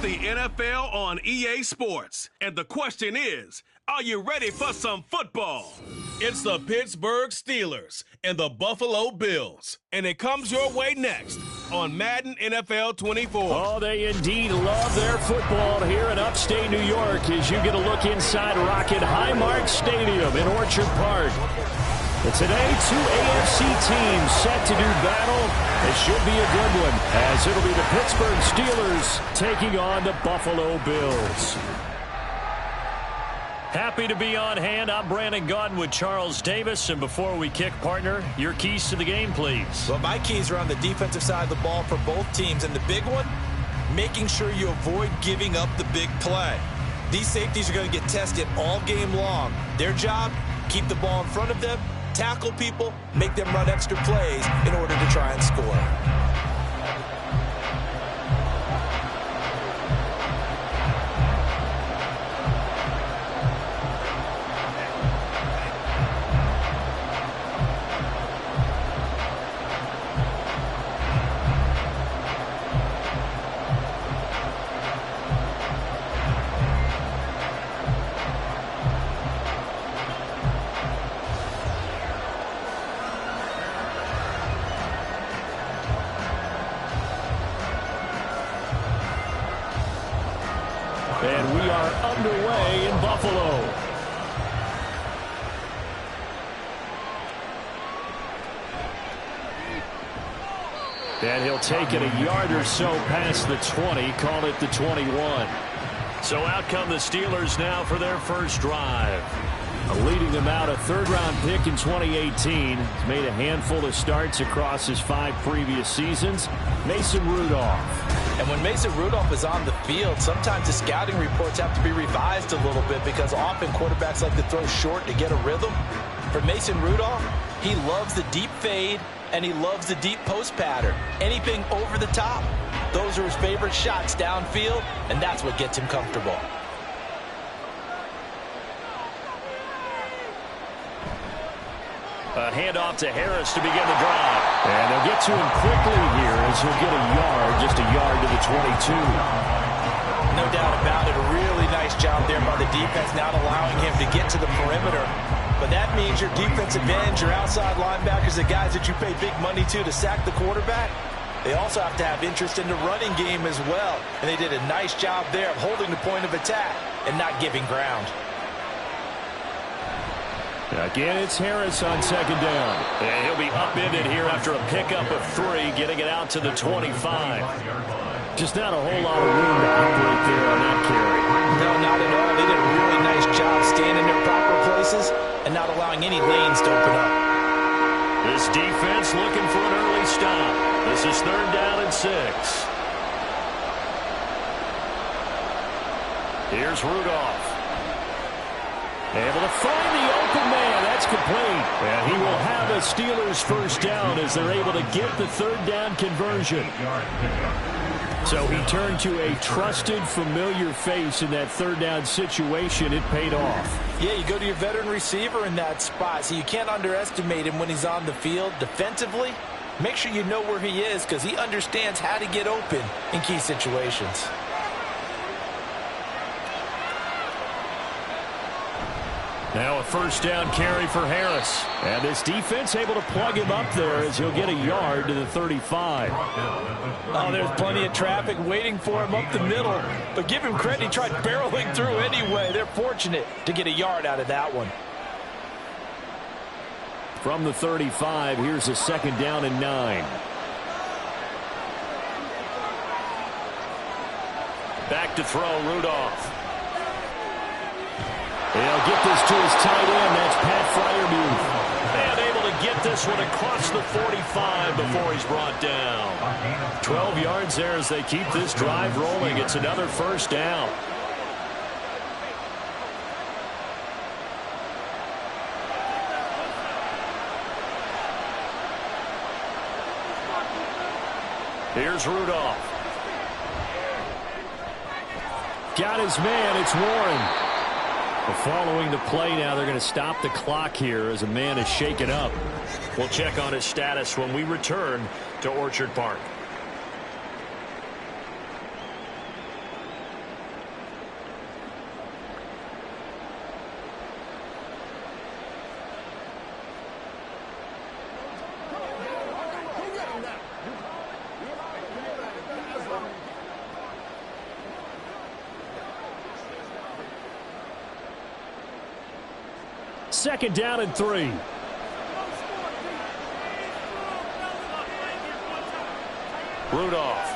the NFL on EA Sports. And the question is, are you ready for some football? It's the Pittsburgh Steelers and the Buffalo Bills. And it comes your way next on Madden NFL 24. Oh, they indeed love their football here in upstate New York as you get a look inside Rocket Highmark Stadium in Orchard Park. And today, two AFC teams set to do battle. It should be a good one, as it'll be the Pittsburgh Steelers taking on the Buffalo Bills. Happy to be on hand. I'm Brandon Gaudin with Charles Davis. And before we kick, partner, your keys to the game, please. Well, my keys are on the defensive side of the ball for both teams. And the big one, making sure you avoid giving up the big play. These safeties are going to get tested all game long. Their job, keep the ball in front of them, tackle people, make them run extra plays in order to try and score. And we are underway in Buffalo. And he'll take it a yard or so past the 20, call it the 21. So out come the Steelers now for their first drive. Leading them out, a third-round pick in 2018. He's made a handful of starts across his 5 previous seasons. Mason Rudolph. And when Mason Rudolph is on the field, sometimes the scouting reports have to be revised a little bit because often quarterbacks like to throw short to get a rhythm. For Mason Rudolph, he loves the deep fade and he loves the deep post pattern. Anything over the top, those are his favorite shots downfield, and that's what gets him comfortable. A handoff to Harris to begin the drive. And they'll get to him quickly here as he'll get a yard, just a yard to the 22. No doubt about it. A really nice job there by the defense, not allowing him to get to the perimeter. But that means your defensive ends, your outside linebackers, the guys that you pay big money to sack the quarterback, they also have to have interest in the running game as well. And they did a nice job there of holding the point of attack and not giving ground. Again, it's Harris on second down. And he'll be upended here after a pickup of 3, getting it out to the 25. Just not a whole lot of room to operate there on that carry. No, not at all. They did a really nice job staying in their proper places and not allowing any lanes to open up. This defense looking for an early stop. This is 3rd down and 6. Here's Rudolph. Able to find the open man. That's complete. And he will have a Steelers first down as they're able to get the 3rd down conversion. So he turned to a trusted, familiar face in that 3rd down situation. It paid off. Yeah, you go to your veteran receiver in that spot, so you can't underestimate him when he's on the field. Defensively, make sure you know where he is because he understands how to get open in key situations. Now a first down carry for Harris. And this defense able to plug him up there as he'll get a yard to the 35. Oh, there's plenty of traffic waiting for him up the middle. But give him credit, he tried barreling through anyway. They're fortunate to get a yard out of that one. From the 35, here's a 2nd down and 9. Back to throw, Rudolph. They'll get this to his tight end. That's Pat Freiermuth. And able to get this one across the 45 before he's brought down. 12 yards there as they keep this drive rolling. It's another first down. Here's Rudolph. Got his man. It's Warren. Following the play now, they're going to stop the clock here as a man is shaken up. We'll check on his status when we return to Orchard Park. 2nd down and 3. Rudolph.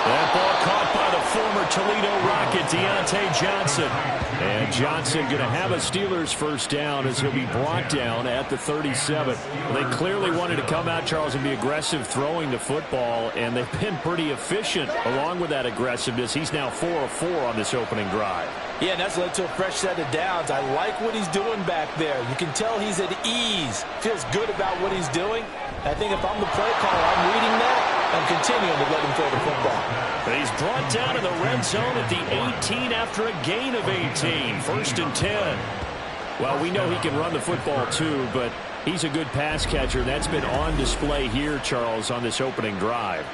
That ball caught by the former Toledo Rocket, Deontay Johnson. And Johnson going to have a Steelers first down as he'll be brought down at the 37. They clearly wanted to come out, Charles, and be aggressive throwing the football, and they've been pretty efficient along with that aggressiveness. He's now 4 of 4 on this opening drive. Yeah, and that's led to a fresh set of downs. I like what he's doing back there. You can tell he's at ease. Feels good about what he's doing. I think if I'm the play caller, I'm reading that. I'm continuing to let him throw the football. But he's brought down in the red zone at the 18 after a gain of 18. 1st and 10. Well, we know he can run the football too, but he's a good pass catcher. That's been on display here, Charles, on this opening drive.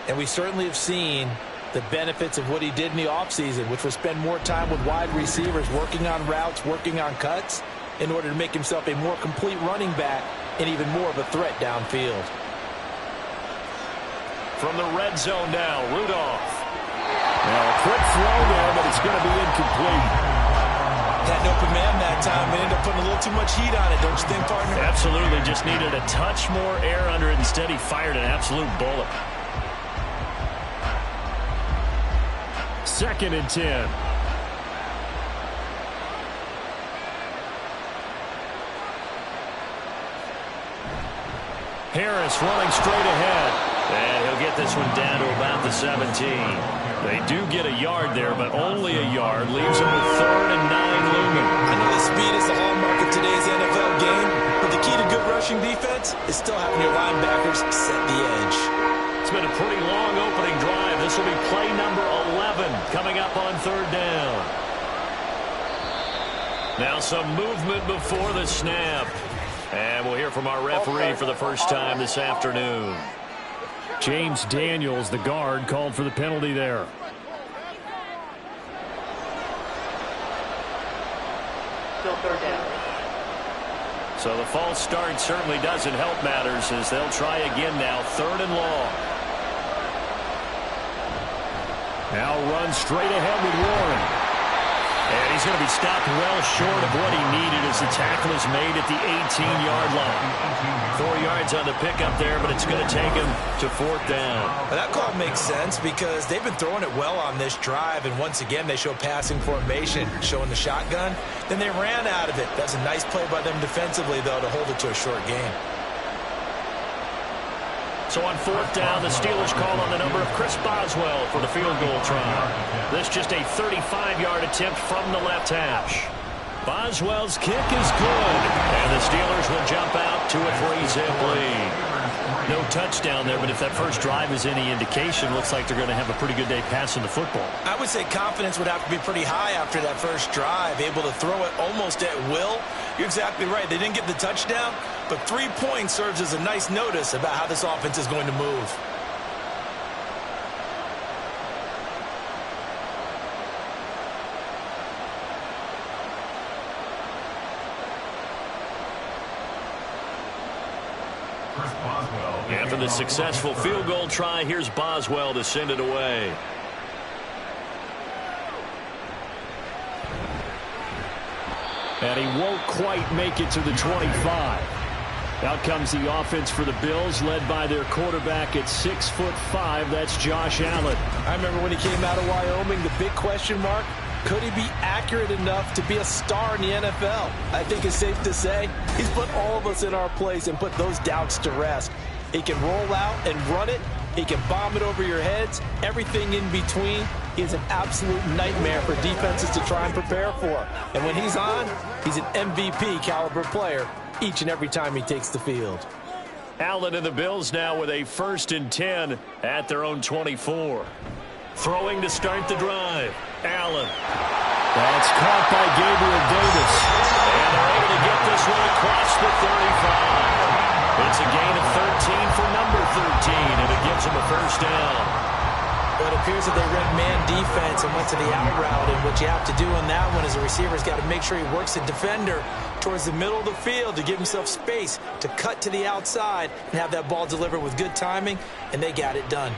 And we certainly have seen the benefits of what he did in the offseason, which was spend more time with wide receivers, working on routes, working on cuts, in order to make himself a more complete running back and even more of a threat downfield. From the red zone now, Rudolph. Now a quick throw there, but it's going to be incomplete. Had an open man that time and ended up putting a little too much heat on it, don't you think, partner? Absolutely, just needed a touch more air under it. Instead, he fired an absolute bullet. 2nd and 10. Harris running straight ahead. And he'll get this one down to about the 17. They do get a yard there, but only a yard. Leaves them with 3rd and 9 looming. I know the speed is the hallmark of today's NFL game, but the key to good rushing defense is still having your linebackers set the edge. It's been a pretty long opening drive. This will be play number 11 coming up on 3rd down. Now some movement before the snap. And we'll hear from our referee for the first time this afternoon. James Daniels, the guard, called for the penalty there. Still 3rd down. So the false start certainly doesn't help matters as they'll try again now. 3rd and long. Now run straight ahead with Warren. And he's going to be stopped well short of what he needed as the tackle is made at the 18-yard line. 4 yards on the pickup there, but it's going to take him to 4th down. Well, that call makes sense because they've been throwing it well on this drive, and once again they show passing formation, showing the shotgun. Then they ran out of it. That's a nice play by them defensively, though, to hold it to a short game. So on 4th down, the Steelers call on the number of Chris Boswell for the field goal try. This just a 35-yard attempt from the left hash. Boswell's kick is good, and the Steelers will jump out to a 3-zip lead. No touchdown there, but if that first drive is any indication, looks like they're going to have a pretty good day passing the football. I would say confidence would have to be pretty high after that first drive, able to throw it almost at will. You're exactly right. They didn't get the touchdown, but 3 points serves as a nice notice about how this offense is going to move. After the successful field goal try, here's Boswell to send it away. And he won't quite make it to the 25. Out comes the offense for the Bills, led by their quarterback at 6'5". That's Josh Allen. I remember when he came out of Wyoming, the big question mark, could he be accurate enough to be a star in the NFL? I think it's safe to say he's put all of us in our place and put those doubts to rest. He can roll out and run it. He can bomb it over your heads. Everything in between. He's an absolute nightmare for defenses to try and prepare for. And when he's on, he's an MVP caliber player each and every time he takes the field. Allen and the Bills now with a 1st and 10 at their own 24. Throwing to start the drive. Allen. That's caught by Gabriel Davis. And they're able to get this one across the 35. It's a gain of 13 for number 13, and it gives them a first down. Well, it appears that they read man defense and went to the out route, and what you have to do in that one is the receiver's got to make sure he works the defender towards the middle of the field to give himself space to cut to the outside and have that ball delivered with good timing, and they got it done.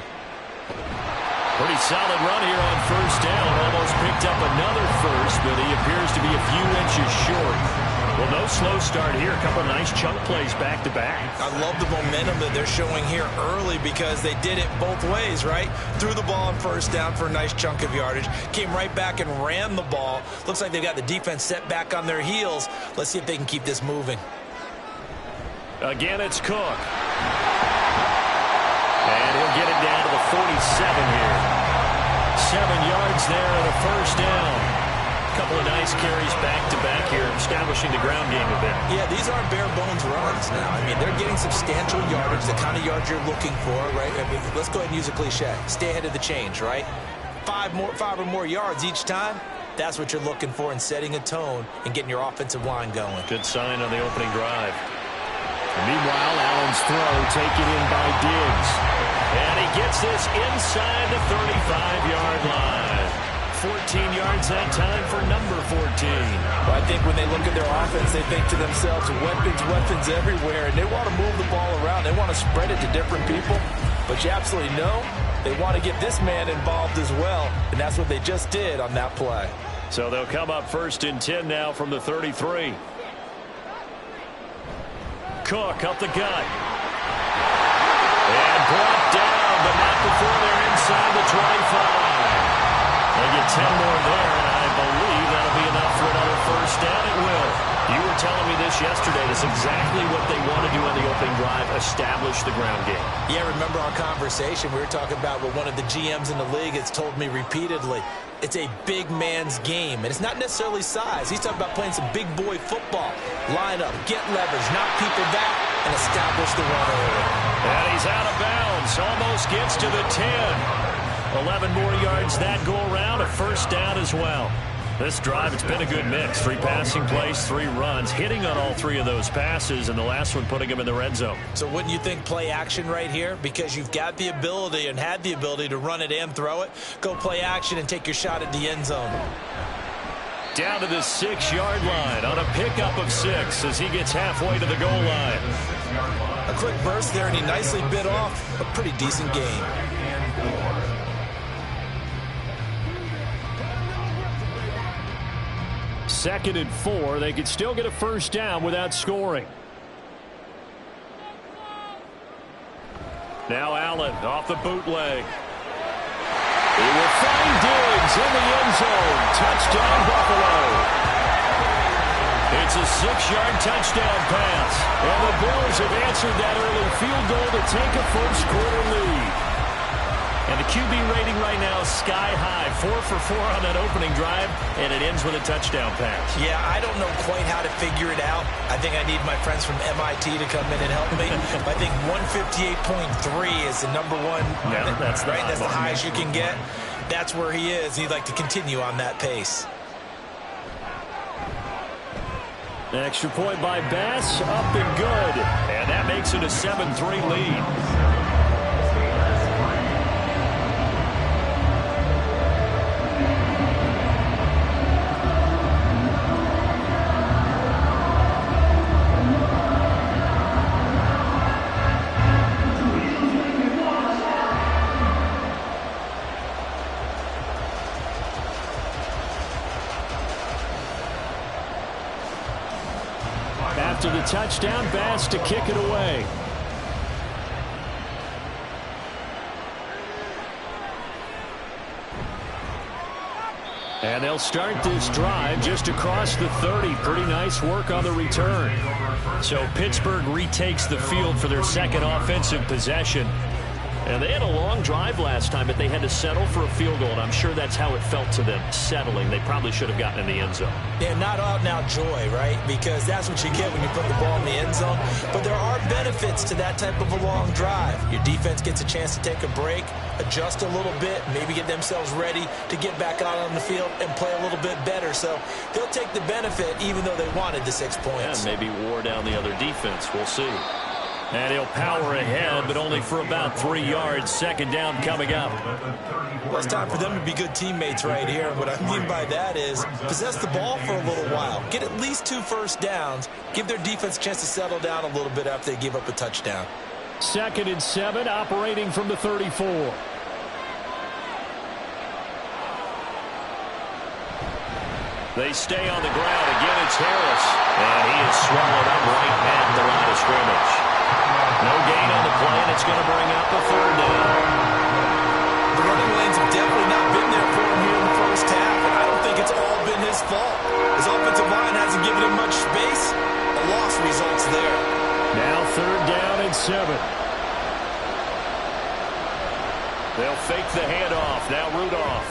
Pretty solid run here on first down. Almost picked up another first, but he appears to be a few inches short. Well, no slow start here. A couple nice chunk plays back-to-back. I love the momentum that they're showing here early because they did it both ways, right? Threw the ball on first down for a nice chunk of yardage. Came right back and ran the ball. Looks like they've got the defense set back on their heels. Let's see if they can keep this moving. Again, it's Cook. And he'll get it down to the 47 here. 7 yards there and a first down. A couple of nice carries back-to-back here, establishing the ground game a bit. Yeah, these aren't bare-bones runs now. I mean, they're getting substantial yardage, the kind of yards you're looking for, right? I mean, let's go ahead and use a cliche. Stay ahead of the change, right? 5 or more yards each time. That's what you're looking for in setting a tone and getting your offensive line going. Good sign on the opening drive. Meanwhile, Allen's throw taken in by Diggs. And he gets this inside the 35-yard line. 14 yards that time for number 14. Well, I think when they look at their offense, they think to themselves, weapons everywhere, and they want to move the ball around. They want to spread it to different people. But you absolutely know they want to get this man involved as well, and that's what they just did on that play. So they'll come up 1st and 10 now from the 33. Cook up the gut. And brought down, but not before they're inside the 25. They get 10 more there, and I believe that'll be enough for another first down. It will. You were telling me this yesterday. That's exactly what they want to do on the opening drive, establish the ground game. Yeah, remember our conversation? We were talking about what one of the GMs in the league has told me repeatedly. It's a big man's game, and it's not necessarily size. He's talking about playing some big boy football. Line up, get leverage, knock people back, and establish the run early. And he's out of bounds. Almost gets to the 10. 11 more yards that go around, a first down as well. This drive, it's been a good mix. 3 passing plays, 3 runs, hitting on all 3 of those passes, and the last one putting him in the red zone. So wouldn't you think play action right here? Because you've got the ability and had the ability to run it and throw it. Go play action and take your shot at the end zone. Down to the 6-yard line on a pickup of 6 as he gets halfway to the goal line. A quick burst there, and he nicely bit off a pretty decent game. Second and 4. They could still get a first down without scoring. Now Allen off the bootleg. He will find Diggs in the end zone. Touchdown, Buffalo. It's a 6-yard touchdown pass. And the Bills have answered that early field goal to take a first-quarter lead. And the QB rating right now is sky high. 4 for 4 on that opening drive, and it ends with a touchdown pass. Yeah, I don't know quite how to figure it out. I think I need my friends from MIT to come in and help me. I think 158.3 is the number one. Yeah, that's right. That's the highest you can get. That's where he is. He'd like to continue on that pace. An extra point by Bass, up and good. And that makes it a 7-3 lead. After the touchdown, Bass to kick it away. And they'll start this drive just across the 30. Pretty nice work on the return. So Pittsburgh retakes the field for their second offensive possession. And they had a long drive last time, but they had to settle for a field goal, and I'm sure that's how it felt to them, settling. They probably should have gotten in the end zone. Yeah, not out-and-out joy, right? Because that's what you get when you put the ball in the end zone. But there are benefits to that type of a long drive. Your defense gets a chance to take a break, adjust a little bit, maybe get themselves ready to get back out on the field and play a little bit better. So they'll take the benefit even though they wanted the 6 points. Yeah, maybe wore down the other defense. We'll see. And he'll power ahead, but only for about 3 yards. Second down coming up. Well, it's time for them to be good teammates right here. And what I mean by that is possess the ball for a little while. Get at least 2 first downs. Give their defense a chance to settle down a little bit after they give up a touchdown. 2nd and 7, operating from the 34. They stay on the ground. Again, it's Harris. And he is swallowed up right at the line of scrimmage. No gain on the play, and it's going to bring up a third down. The running lanes have definitely not been there for him here in the first half, and I don't think it's all been his fault. His offensive line hasn't given him much space. A loss results there. Now third down and 7. They'll fake the handoff. Now Rudolph.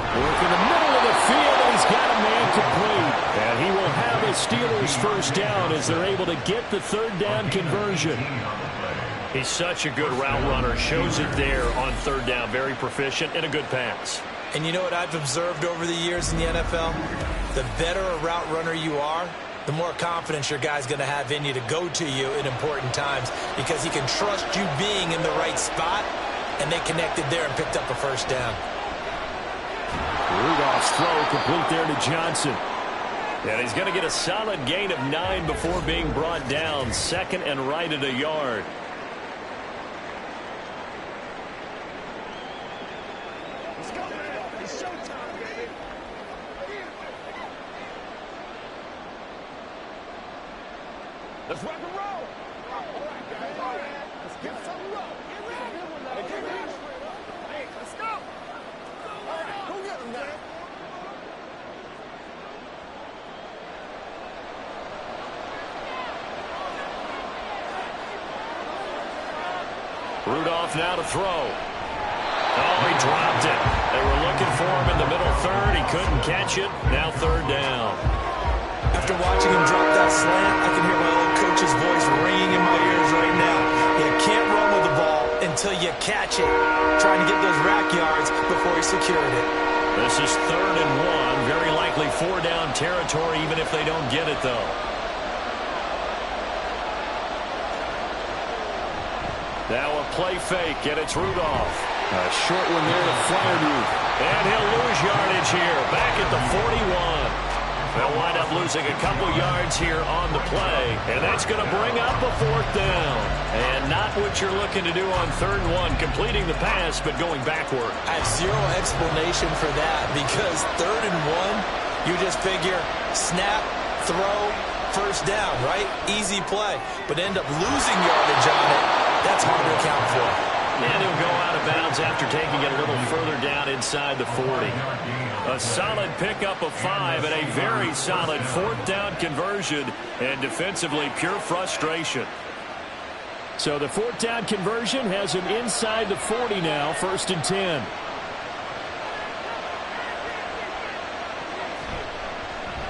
Work in the middle of the field, and he's got a man complete. And he will have the Steelers first down as they're able to get the third down conversion. He's such a good route runner. Shows it there on third down. Very proficient and a good pass. And you know what I've observed over the years in the NFL? The better a route runner you are, the more confidence your guy's going to have in you to go to you in important times because he can trust you being in the right spot, and they connected there and picked up a first down. Rudolph's throw complete there to Johnson. And he's going to get a solid gain of 9 before being brought down. Second and right at a yard. Let's go, man. It's showtime, baby. Let's rock and roll. All right, guys. All right. Let's get some roll. Get ready. Get ready. Hey, let's go. All right, go get him now. Rudolph now to throw. Oh, he dropped it. They were looking for him in the middle third. He couldn't catch it. Now third down. After watching him drop that slant, I can hear my old coach's voice ringing in my ears right now. You can't run with the ball until you catch it. Trying to get those rack yards before he secured it. This is third and 1. Very likely 4-down territory, even if they don't get it, though. Now a play fake, and it's Rudolph. A short one there to Fryermuth. And he'll lose yardage here, back at the 41. They'll wind up losing a couple yards here on the play, and that's going to bring up a fourth down. And not what you're looking to do on third and 1, completing the pass, but going backward. I have zero explanation for that because third and 1, you just figure snap, throw, first down, right? Easy play, but end up losing yardage on it. That's hard to account for. And he'll go out of bounds after taking it a little further down inside the 40. A solid pickup of 5 and a very solid fourth down conversion, and defensively pure frustration. So the fourth down conversion has him inside the 40 now, first and 10.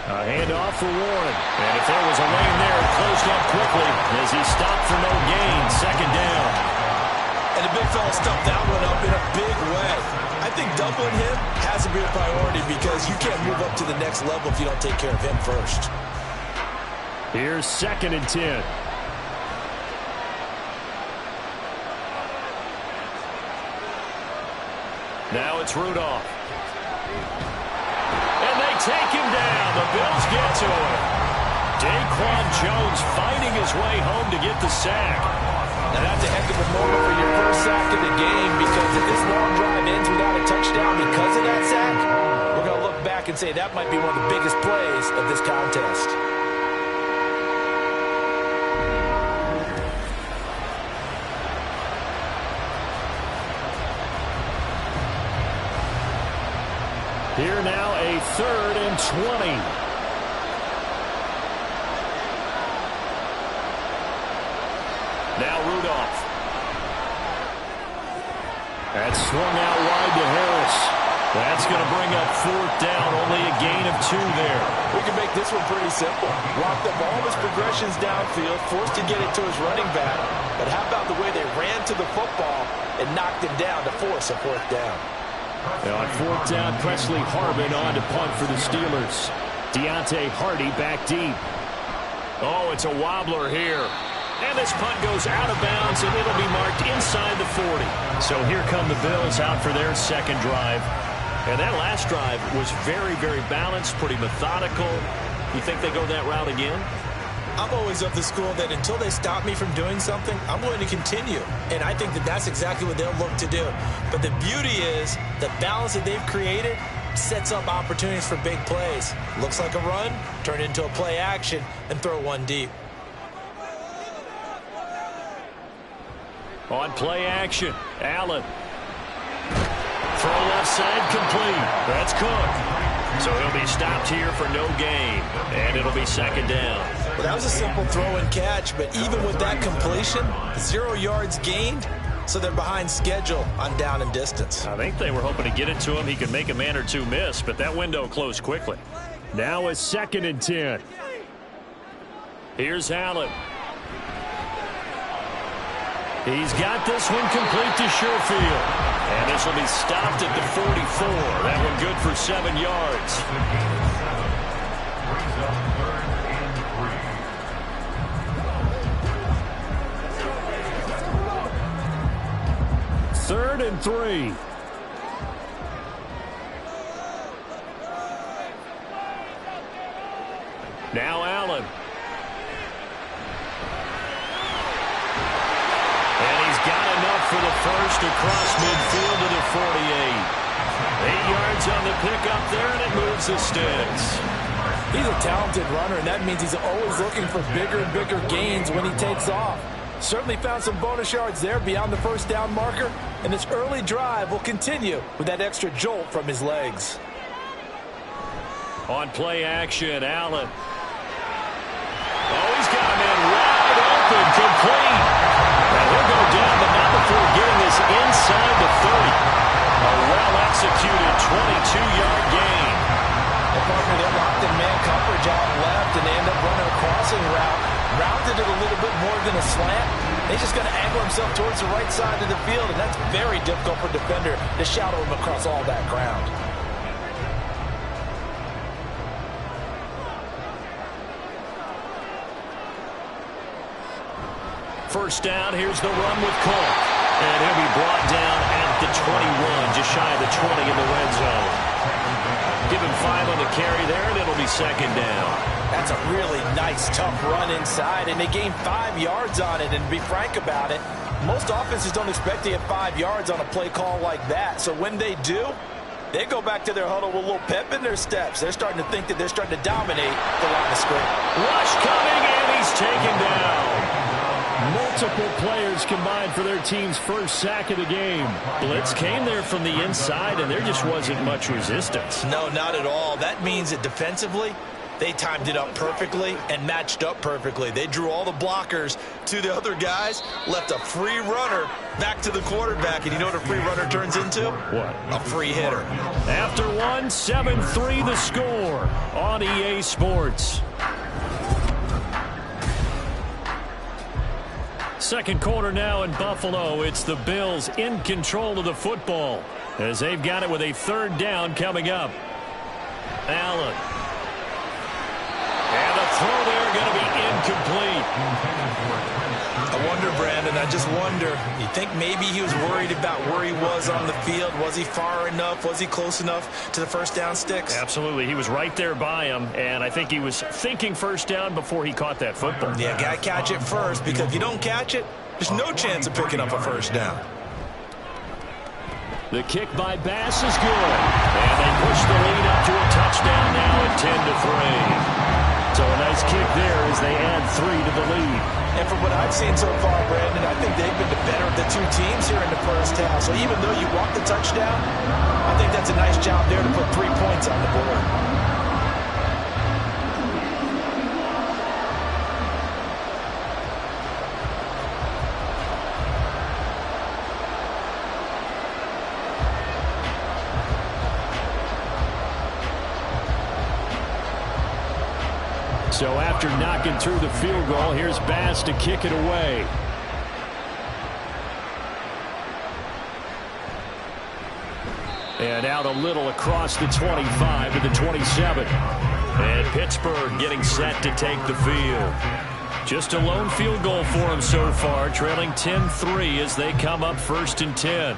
A handoff for Warren. And if there was a lane there, it closed up quickly as he stopped for no gain. Second down. And the big fella stuffed that one up in a big way. I think doubling him has to be a priority because you can't move up to the next level if you don't take care of him first. Here's second and 10. Now it's Rudolph. And they take him down. The Bills get to him. Daquan Jones fighting his way home to get the sack. Now that's a heck of a moment for your first sack of the game because if this long drive ends without a touchdown because of that sack, we're going to look back and say that might be one of the biggest plays of this contest. Here now a third and 20. Now Rudolph. That's swung out wide to Harris. That's going to bring up fourth down. Only a gain of 2 there. We can make this one pretty simple. Walked up all his progressions downfield, forced to get it to his running back. But how about the way they ran to the football and knocked him down to force a fourth down? On fourth down, Presley Harvin on to punt for the Steelers. Deontay Hardy back deep. Oh, it's a wobbler here. And this punt goes out of bounds, and it'll be marked inside the 40. So here come the Bills out for their second drive. And that last drive was very, very balanced, pretty methodical. You think they go that route again? I'm always of the school that until they stop me from doing something, I'm going to continue. And I think that that's exactly what they'll look to do. But the beauty is the balance that they've created sets up opportunities for big plays. Looks like a run, turn it into a play action, and throw one deep. On play action, Allen. Throw left side complete. That's Cook. So he'll be stopped here for no gain, and it'll be second down. Well, that was a simple throw and catch, but even with that completion, 0 yards gained, so they're behind schedule on down and distance. I think they were hoping to get it to him. He could make a man or two miss, but that window closed quickly. Now a 2nd and 10. Here's Allen. He's got this one complete to Sherfield. And this will be stopped at the 44. That one good for 7 yards. Third and 3. Now Allen. Got enough for the first across midfield to the 48. 8 yards on the pickup there, and it moves the sticks. He's a talented runner, and that means he's always looking for bigger and bigger gains when he takes off. Certainly found some bonus yards there beyond the first down marker, and this early drive will continue with that extra jolt from his legs. On play action, Allen. Oh, he's got a man wide open, complete. And he'll go down, but not before getting this inside the 30. A well-executed 22-yard gain. The partner, they're locked in man coverage out left, and they end up running a crossing route. Rounded it a little bit more than a slant. He's just going to angle himself towards the right side of the field, and that's very difficult for a defender to shadow him across all that ground. First down, here's the run with Cook. And he'll be brought down at the 21, just shy of the 20 in the red zone. Give him 5 on the carry there, and it'll be second down. That's a really nice, tough run inside, and they gained 5 yards on it. And to be frank about it, most offenses don't expect to get 5 yards on a play call like that. So when they do, they go back to their huddle with a little pep in their steps. They're starting to think that they're starting to dominate the line of scrimmage. Rush coming, and he's taken down. Multiple players combined for their team's first sack of the game. Blitz came there from the inside, and there just wasn't much resistance. No, not at all. That means that defensively, they timed it up perfectly and matched up perfectly. They drew all the blockers to the other guys, left a free runner back to the quarterback. And you know what a free runner turns into? What? A free hitter. After one, 7-3 the score on EA Sports. Second quarter now in Buffalo. It's the Bills in control of the football as they've got it with a third down coming up. Allen. And the throw there going to be incomplete. I wonder, Brandon, I just wonder, you think maybe he was worried about where he was on the field? Was he far enough? Was he close enough to the first down sticks? Absolutely. He was right there by him, and I think he was thinking first down before he caught that football. Yeah, got to catch it first, because if you don't catch it, there's no chance of picking up a first down. The kick by Bass is good, and they push the lead up to a touchdown now at 10-3. So a nice kick there as they add 3 to the lead. And from what I've seen so far, Brandon, I think they've been the better of the two teams here in the first half. So even though you want the touchdown, I think that's a nice job there to put 3 points on the board. So after knocking through the field goal, here's Bass to kick it away. And out a little across the 25 to the 27. And Pittsburgh getting set to take the field. Just a lone field goal for them so far, trailing 10-3 as they come up 1st and 10.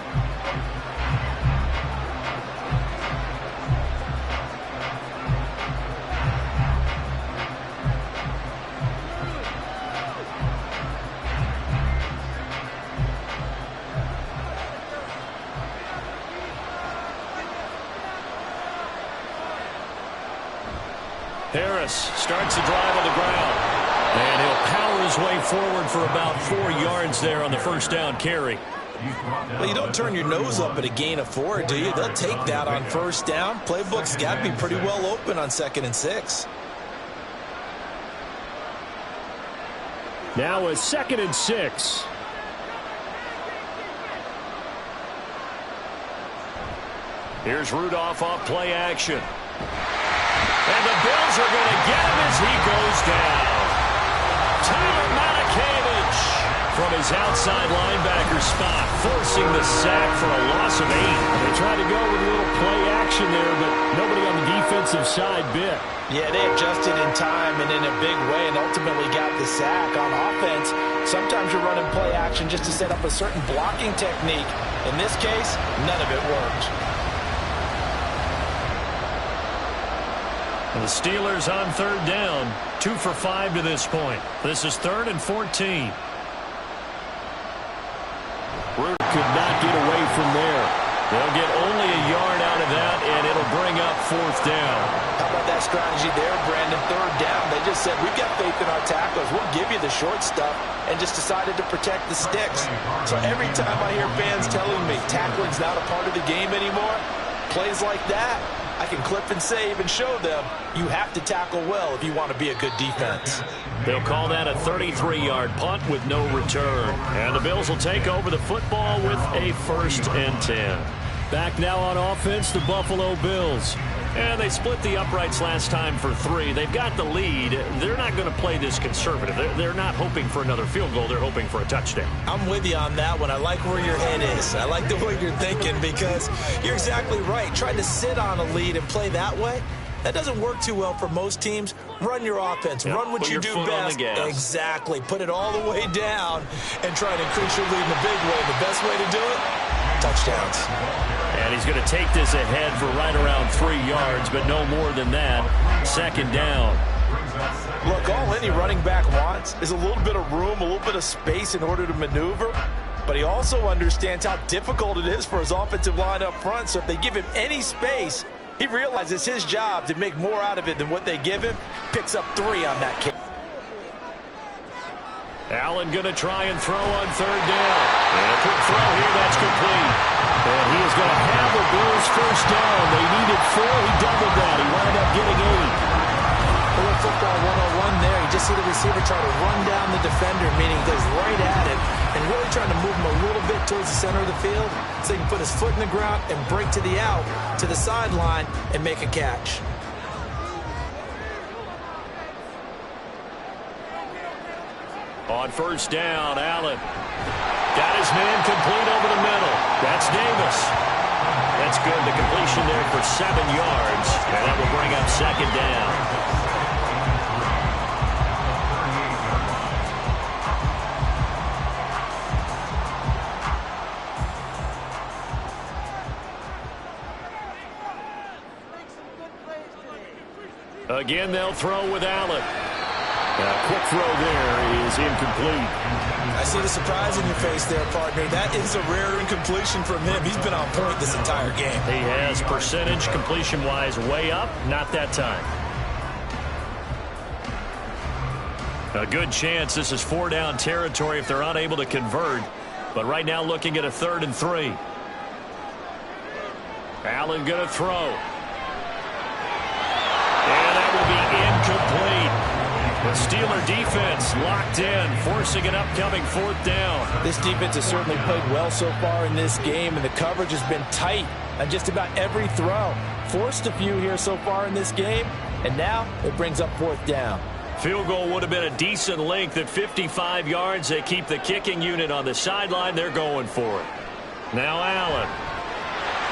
Harris starts the drive on the ground. And he'll power his way forward for about 4 yards there on the first down carry. Well, you don't turn your nose up at a gain of 4, do you? They'll take that on first down. Playbook's got to be pretty well open on 2nd and 6. Now a 2nd and 6. Here's Rudolph off play action. And the Bills are going to get him as he goes down. Tyler Matakevich from his outside linebacker spot, forcing the sack for a loss of 8. They tried to go with a little play action there, but nobody on the defensive side bit. Yeah, they adjusted in time and in a big way and ultimately got the sack. On offense, sometimes you're running play action just to set up a certain blocking technique. In this case, none of it worked. And the Steelers on 3rd down, 2 for 5 to this point. This is 3rd and 14. Root could not get away from there. They'll get only a yard out of that, and it'll bring up 4th down. How about that strategy there, Brandon? 3rd down. They just said, we've got faith in our tacklers. We'll give you the short stuff, and just decided to protect the sticks. So every time I hear fans telling me tackling's not a part of the game anymore, plays like that, I can clip and save and show them you have to tackle well if you want to be a good defense. They'll call that a 33-yard punt with no return. And the Bills will take over the football with a 1st and 10. Back now on offense, the Buffalo Bills. And they split the uprights last time for 3. They've got the lead. They're not going to play this conservative. They're not hoping for another field goal. They're hoping for a touchdown. I'm with you on that one. I like where your head is. I like the way you're thinking because you're exactly right. Trying to sit on a lead and play that way, that doesn't work too well for most teams. Run your offense. Run what you do best. Exactly. Put it all the way down and try to increase your lead in a big way. The best way to do it, touchdowns. And he's going to take this ahead for right around 3 yards, but no more than that. 2nd down. Look, all any running back wants is a little bit of room, a little bit of space in order to maneuver. But he also understands how difficult it is for his offensive line up front. So if they give him any space, he realizes his job to make more out of it than what they give him. Picks up 3 on that kick. Allen going to try and throw on 3rd down. And a quick throw here, that's complete. And he is going to have the Bills' 1st down. They needed 4. He doubled that. He wound up getting 8. Football 101 there. You just see the receiver try to run down the defender, meaning he goes right at it and really trying to move him a little bit towards the center of the field so he can put his foot in the ground and break to the out, to the sideline, and make a catch. On 1st down, Allen got his man complete over the middle. That's Davis. That's good. The completion there for 7 yards, and that will bring up 2nd down. Again, they'll throw with Allen. A quick throw there is incomplete. I see the surprise in your face there, partner. That is a rare incompletion from him. He's been on point this entire game. He has percentage completion-wise way up. Not that time. A good chance this is 4-down territory if they're unable to convert. But right now looking at a 3rd and 3. Allen going to throw. And that will be incomplete. The Steeler defense locked in, forcing an upcoming 4th down. This defense has certainly played well so far in this game, and the coverage has been tight on just about every throw. Forced a few here so far in this game, and now it brings up 4th down. Field goal would have been a decent length at 55 yards. They keep the kicking unit on the sideline. They're going for it. Now Allen.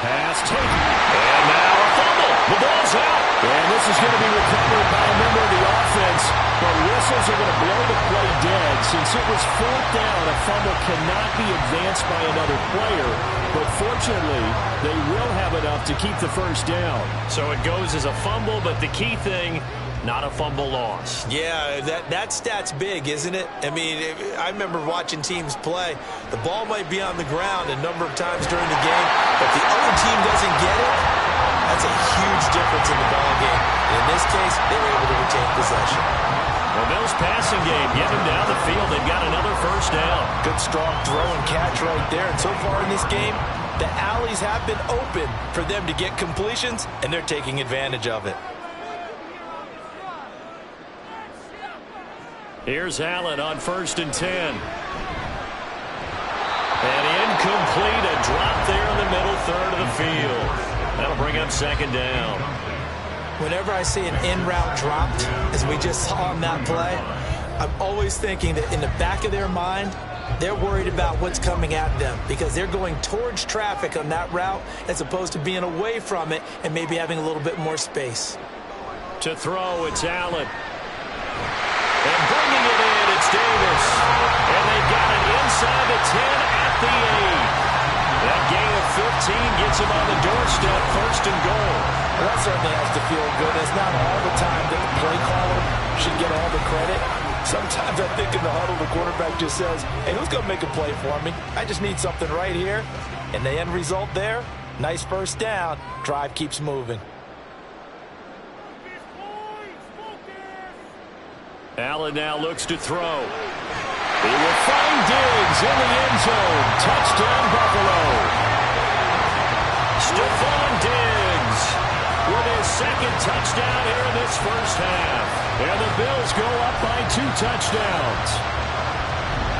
Pass taken. And now a fumble. The ball's out. And this is going to be recovered by a member of the offense. But whistles are going to blow the play dead. Since it was 4th down, a fumble cannot be advanced by another player. But fortunately, they will have enough to keep the 1st down. So it goes as a fumble, but the key thing, not a fumble loss. Yeah, that stat's big, isn't it? I mean, I remember watching teams play. The ball might be on the ground a number of times during the game, but if the other team doesn't get it, that's a huge difference in the ball game. In this case, they were able to retain possession. The Bills passing game, get him down the field. They've got another first down. Good strong throw and catch right there. And so far in this game, the alleys have been open for them to get completions, and they're taking advantage of it. Here's Allen on 1st and 10. And incomplete, a drop there in the middle third of the field. That'll bring up 2nd down. Whenever I see an in-route dropped, as we just saw on that play, I'm always thinking that in the back of their mind, they're worried about what's coming at them because they're going towards traffic on that route as opposed to being away from it and maybe having a little bit more space. To throw, it's Allen. And bringing it in, it's Davis. And they got it inside the 10 at the 8. That gain of 15 gets him on the doorstep, 1st and goal. Well, that certainly has to feel good. It's not all the time that the play caller should get all the credit. Sometimes I think in the huddle, the quarterback just says, hey, who's going to make a play for me? I just need something right here. And the end result there, nice first down. Drive keeps moving. Allen now looks to throw. He will find Diggs in the end zone. Touchdown, Buffalo. Stephon Diggs with his 2nd touchdown here in this first half. And the Bills go up by 2 touchdowns.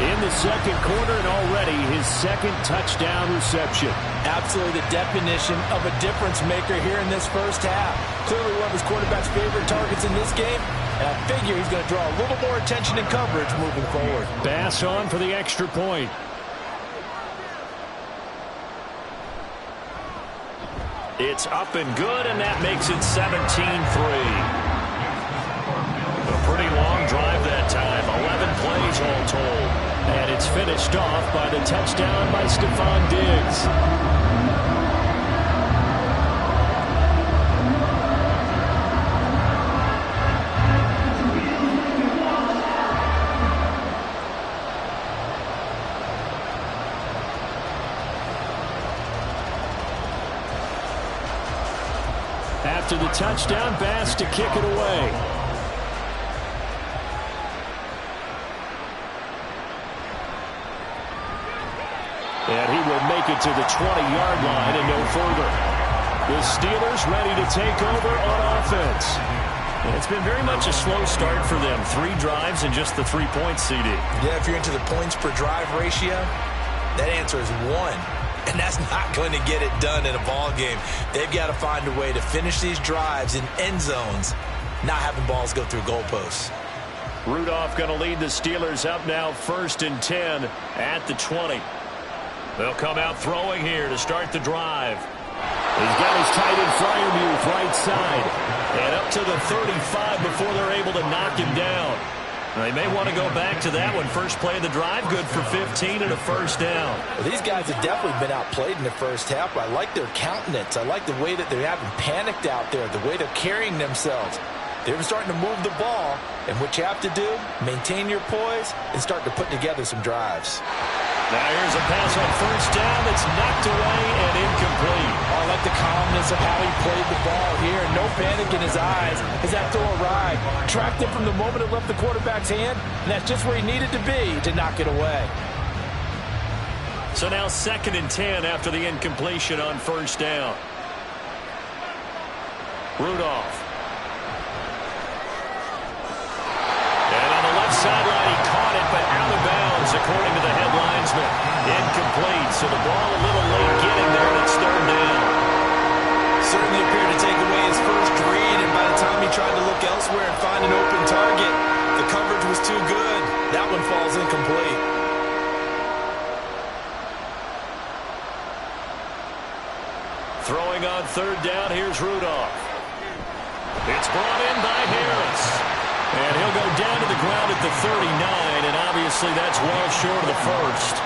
In the 2nd quarter and already his 2nd touchdown reception. Absolutely the definition of a difference maker here in this first half. Clearly one of his quarterback's favorite targets in this game. And I figure he's going to draw a little more attention and coverage moving forward. Bass on for the extra point. It's up and good, and that makes it 17-3. A pretty long drive that time, 11 plays all told. And it's finished off by the touchdown by Stephon Diggs. After the touchdown, Bass to kick it away. And he will make it to the 20-yard line and no further. The Steelers ready to take over on offense. It's been very much a slow start for them. 3 drives and just the 3 points, CD. Yeah, if you're into the points per drive ratio, that answer is 1. And that's not going to get it done in a ball game. They've got to find a way to finish these drives in end zones, not having balls go through goalposts. Rudolph going to lead the Steelers up now 1st and 10 at the 20. They'll come out throwing here to start the drive. He's got his tight end Freiermuth right side. And up to the 35 before they're able to knock him down. They may want to go back to that one. First play of the drive, good for 15 and a first down. Well, these guys have definitely been outplayed in the first half. I like their countenance. I like the way that they're having panicked out there, the way they're carrying themselves. They're starting to move the ball, and what you have to do, maintain your poise and start to put together some drives. Now here's a pass on first down that's knocked away and incomplete. Oh, I like the calmness of how he played the ball here. No panic in his eyes as that throw arrived. Tracked it from the moment it left the quarterback's hand, and that's just where he needed to be to knock it away. So now 2nd and 10 after the incompletion on first down. Rudolph. And on the left sideline, he caught it, but out of bounds, according to the head linesman. Incomplete, so the ball a little late getting there, and it's 3rd down. Certainly appeared to take away his first read, and by the time he tried to look elsewhere and find an open target, the coverage was too good. That one falls incomplete. Throwing on 3rd down, here's Rudolph. It's brought in by Harris. And he'll go down to the ground at the 39, and obviously that's well short of the first.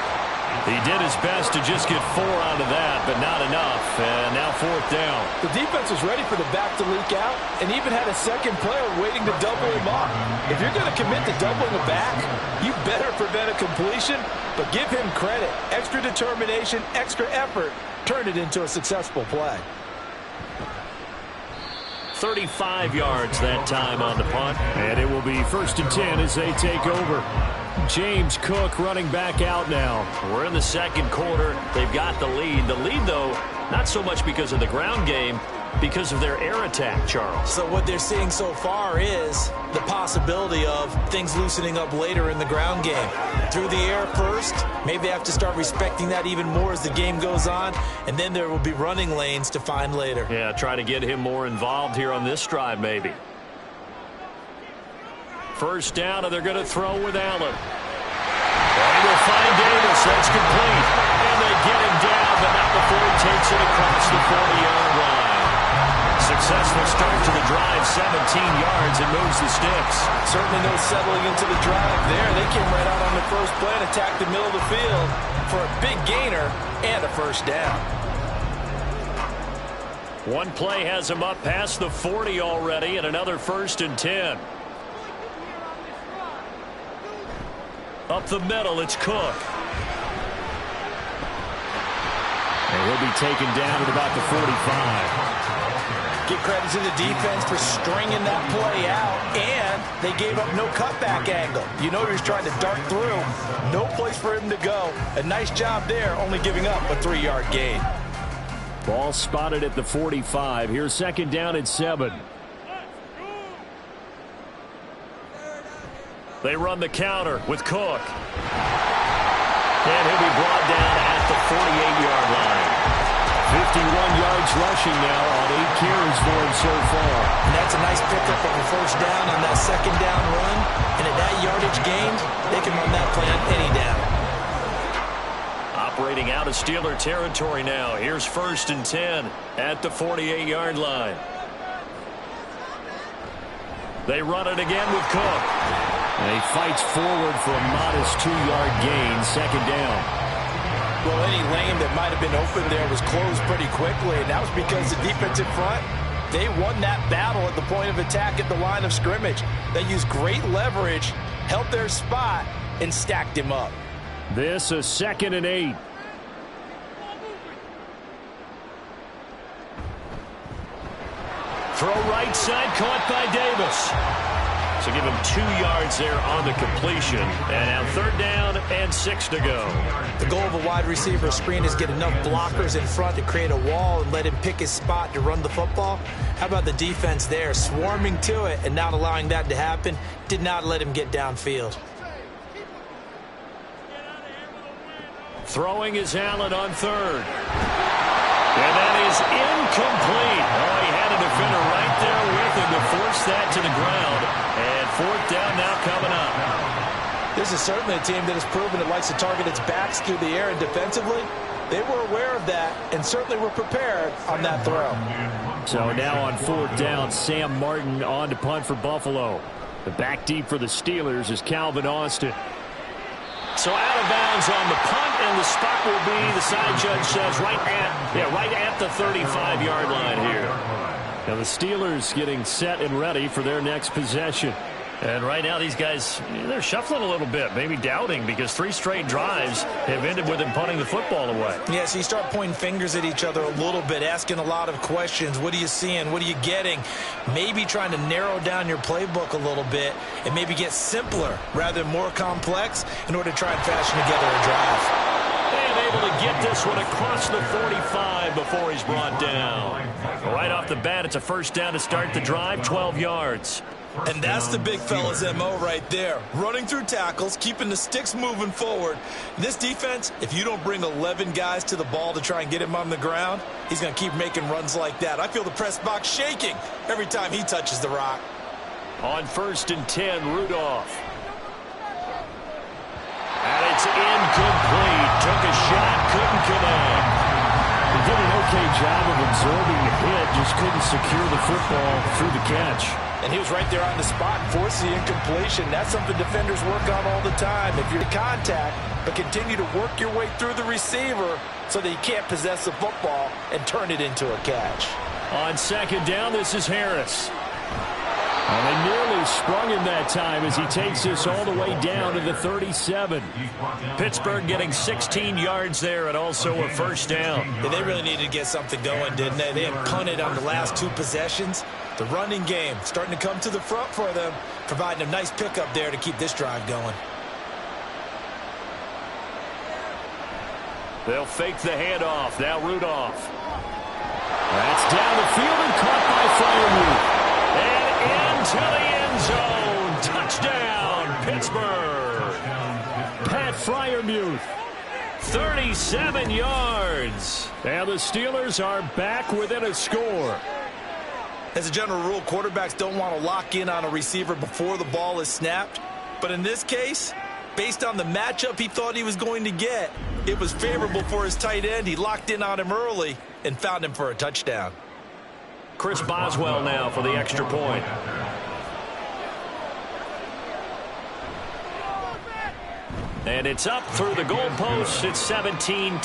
He did his best to just get 4 out of that, but not enough. And now 4th down. The defense was ready for the back to leak out and even had a second player waiting to double him up. If you're going to commit to doubling a back, you better prevent a completion, but give him credit. Extra determination, extra effort, turn it into a successful play. 35 yards that time on the punt. And it will be 1st and 10 as they take over. James Cook running back out now. We're in the second quarter. They've got the lead. The lead, though, not so much because of the ground game, because of their air attack, Charles. So what they're seeing so far is the possibility of things loosening up later in the ground game. Through the air first, maybe they have to start respecting that even more as the game goes on, and then there will be running lanes to find later. Yeah, try to get him more involved here on this drive, maybe. First down, and they're going to throw with Allen. And they'll find Davis. That's complete. And they get him down, but not before he takes it across the 40-yard line. Successful start to the drive, 17 yards, and moves the sticks. Certainly no settling into the drive there. They came right out on the first play and attacked the middle of the field for a big gainer and a first down. One play has him up past the 40 already, and another 1st and 10. Up the middle, it's Cook. And he'll be taken down at about the 45. Give credit to the defense for stringing that play out, and they gave up no cutback angle. You know he was trying to dart through. No place for him to go. A nice job there, only giving up a 3-yard gain. Ball spotted at the 45. Here's 2nd down and 7. They run the counter with Cook. And he'll be brought down at the 48-yard line. 51 yards rushing now on 8 carries for him so far. And that's a nice pickup of a first down on that 2nd down run. And at that yardage gained, they can run that play on any down. Operating out of Steeler territory now. Here's 1st and 10 at the 48-yard line. They run it again with Cook. And he fights forward for a modest 2-yard gain, 2nd down. Well, any lane that might have been open there was closed pretty quickly, and that was because the defense in front, they won that battle at the point of attack at the line of scrimmage. They used great leverage, held their spot, and stacked him up. This is 2nd and 8. Throw right side, caught by Davis. So give him 2 yards there on the completion. And now 3rd down and 6 to go. The goal of a wide receiver screen is get enough blockers in front to create a wall and let him pick his spot to run the football. How about the defense there, swarming to it and not allowing that to happen? Did not let him get downfield. Throwing is Allen on 3rd. And that is incomplete. Oh, he had a defender right there with him to force that to the ground. And 4th down now coming up. This is certainly a team that has proven it likes to target its backs through the air and defensively. They were aware of that and certainly were prepared on that throw. So now on 4th down, Sam Martin on to punt for Buffalo. The back deep for the Steelers is Calvin Austin. So out of bounds on the punt, and the spot will be, the side judge says, right at the 35-yard line here. Now the Steelers getting set and ready for their next possession. And right now these guys, they're shuffling a little bit, maybe doubting, because 3 straight drives have ended with them punting the football away. Yeah, so you start pointing fingers at each other a little bit, asking a lot of questions. What are you seeing? What are you getting? Maybe trying to narrow down your playbook a little bit and maybe get simpler rather than more complex in order to try and fashion together a drive. And able to get this one across the 45 before he's brought down. Right off the bat, it's a 1st down to start the drive, 12 yards. And that's the big fella's MO right there. Running through tackles, keeping the sticks moving forward. This defense, if you don't bring 11 guys to the ball to try and get him on the ground, he's going to keep making runs like that. I feel the press box shaking every time he touches the rock. On 1st and 10, Rudolph. And it's incomplete. Took a shot, couldn't connect. He did an okay job of absorbing the hit, just couldn't secure the football through the catch. And he was right there on the spot, forced the incompletion. That's something defenders work on all the time. If you're in contact, but continue to work your way through the receiver so that you can't possess the football and turn it into a catch. On 2nd down, this is Harris. And they nearly sprung him that time as he takes this all the way down to the 37. Pittsburgh getting 16 yards there and also a first down. Yeah, they really needed to get something going, didn't they? They had punted on the last 2 possessions. The running game starting to come to the front for them, providing a nice pickup there to keep this drive going. They'll fake the handoff. Now Rudolph. That's down the field and caught by Freiermuth. And into the end zone. Touchdown, Pittsburgh. Pat Freiermuth. 37 yards. And the Steelers are back within a score. As a general rule, quarterbacks don't want to lock in on a receiver before the ball is snapped. But in this case, based on the matchup he thought he was going to get, it was favorable for his tight end. He locked in on him early and found him for a touchdown. Chris Boswell now for the extra point. And it's up through the goalposts. It's 17-10.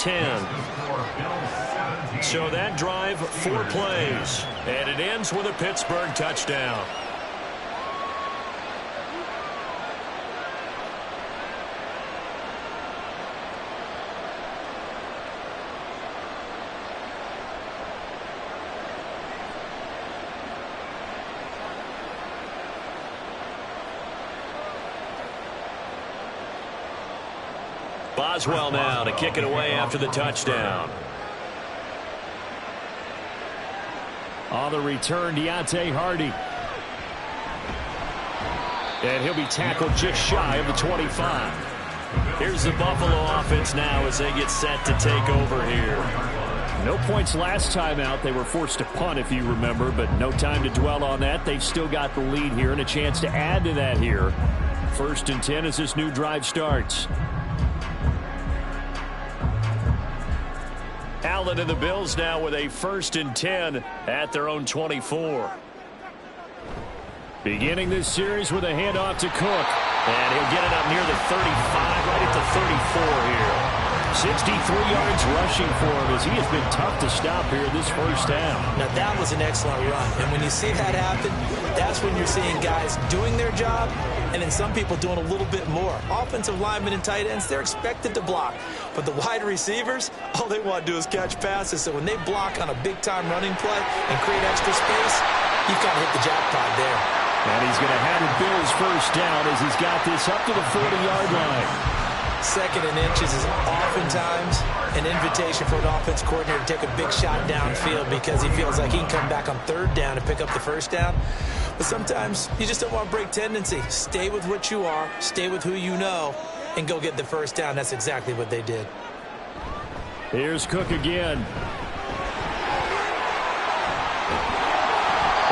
So that drive, 4 plays. And it ends with a Pittsburgh touchdown. Boswell now to kick it away after the touchdown. On the return, Deontay Hardy. And he'll be tackled just shy of the 25. Here's the Buffalo offense now as they get set to take over here. No points last time out. They were forced to punt, if you remember, but no time to dwell on that. They've still got the lead here and a chance to add to that here. 1st and 10 as this new drive starts. Allen and the Bills now with a 1st and 10 at their own 24. Beginning this series with a handoff to Cook. And he'll get it up near the 35, right at the 34 here. 63 yards rushing for him as he has been tough to stop here this first half. Now that was an excellent run. And when you see that happen, that's when you're seeing guys doing their job and then some people doing a little bit more. Offensive linemen and tight ends, they're expected to block. But the wide receivers, all they want to do is catch passes. So when they block on a big-time running play and create extra space, you've got to hit the jackpot there. And he's going to have the Bills first down as he's got this up to the 40-yard line. 2nd and inches is oftentimes an invitation for an offense coordinator to take a big shot downfield because he feels like he can come back on 3rd down and pick up the first down. But sometimes you just don't want to break tendency. Stay with what you are, stay with who you know, and go get the first down. That's exactly what they did. Here's Cook again.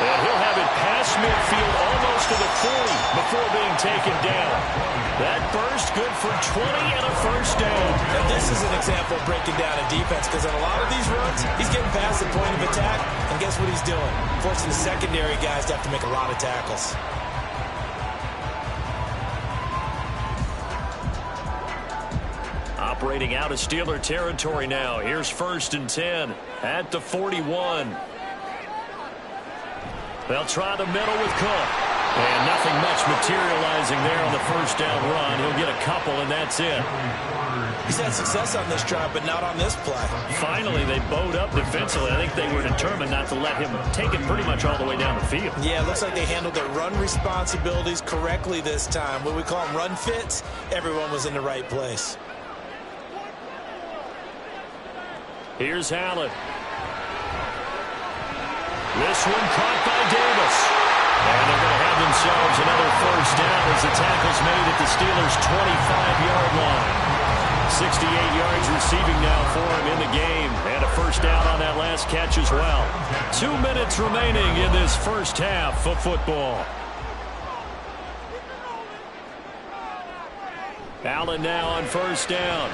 And he'll have it past midfield almost to the 40 before being taken down. That burst good for 20 and a first down. And this is an example of breaking down a defense because on a lot of these runs, he's getting past the point of attack, and guess what he's doing? Forcing the secondary guys to have to make a lot of tackles. Operating out of Steeler territory now. Here's 1st and 10 at the 41. They'll try the middle with Cook. And nothing much materializing there on the first down run. He'll get a couple, and that's it. He's had success on this drive, but not on this play. Finally, they bowed up defensively. I think they were determined not to let him take it pretty much all the way down the field. Yeah, it looks like they handled their run responsibilities correctly this time. What we call them run fits, everyone was in the right place. Here's Allen. This one caught by Davis. And they're going to have themselves another first down as the tackle's made at the Steelers' 25-yard line. 68 yards receiving now for him in the game. And a first down on that last catch as well. 2 minutes remaining in this first half of football. Allen now on first down.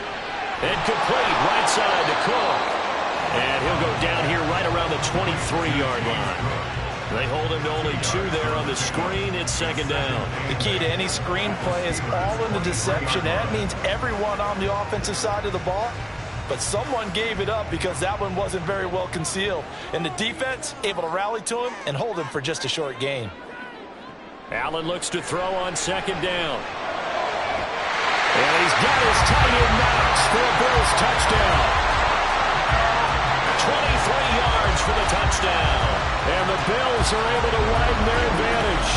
And complete right side to Cook. And he'll go down here right around the 23-yard line. They hold him to only 2 there on the screen. It's 2nd down. The key to any screen play is all in the deception. That means everyone on the offensive side of the ball. But someone gave it up because that one wasn't very well concealed. And the defense able to rally to him and hold him for just a short gain. Allen looks to throw on second down. And he's got his tight end Knox for a Bills touchdown. 23 yards for the touchdown. And the Bills are able to widen their advantage.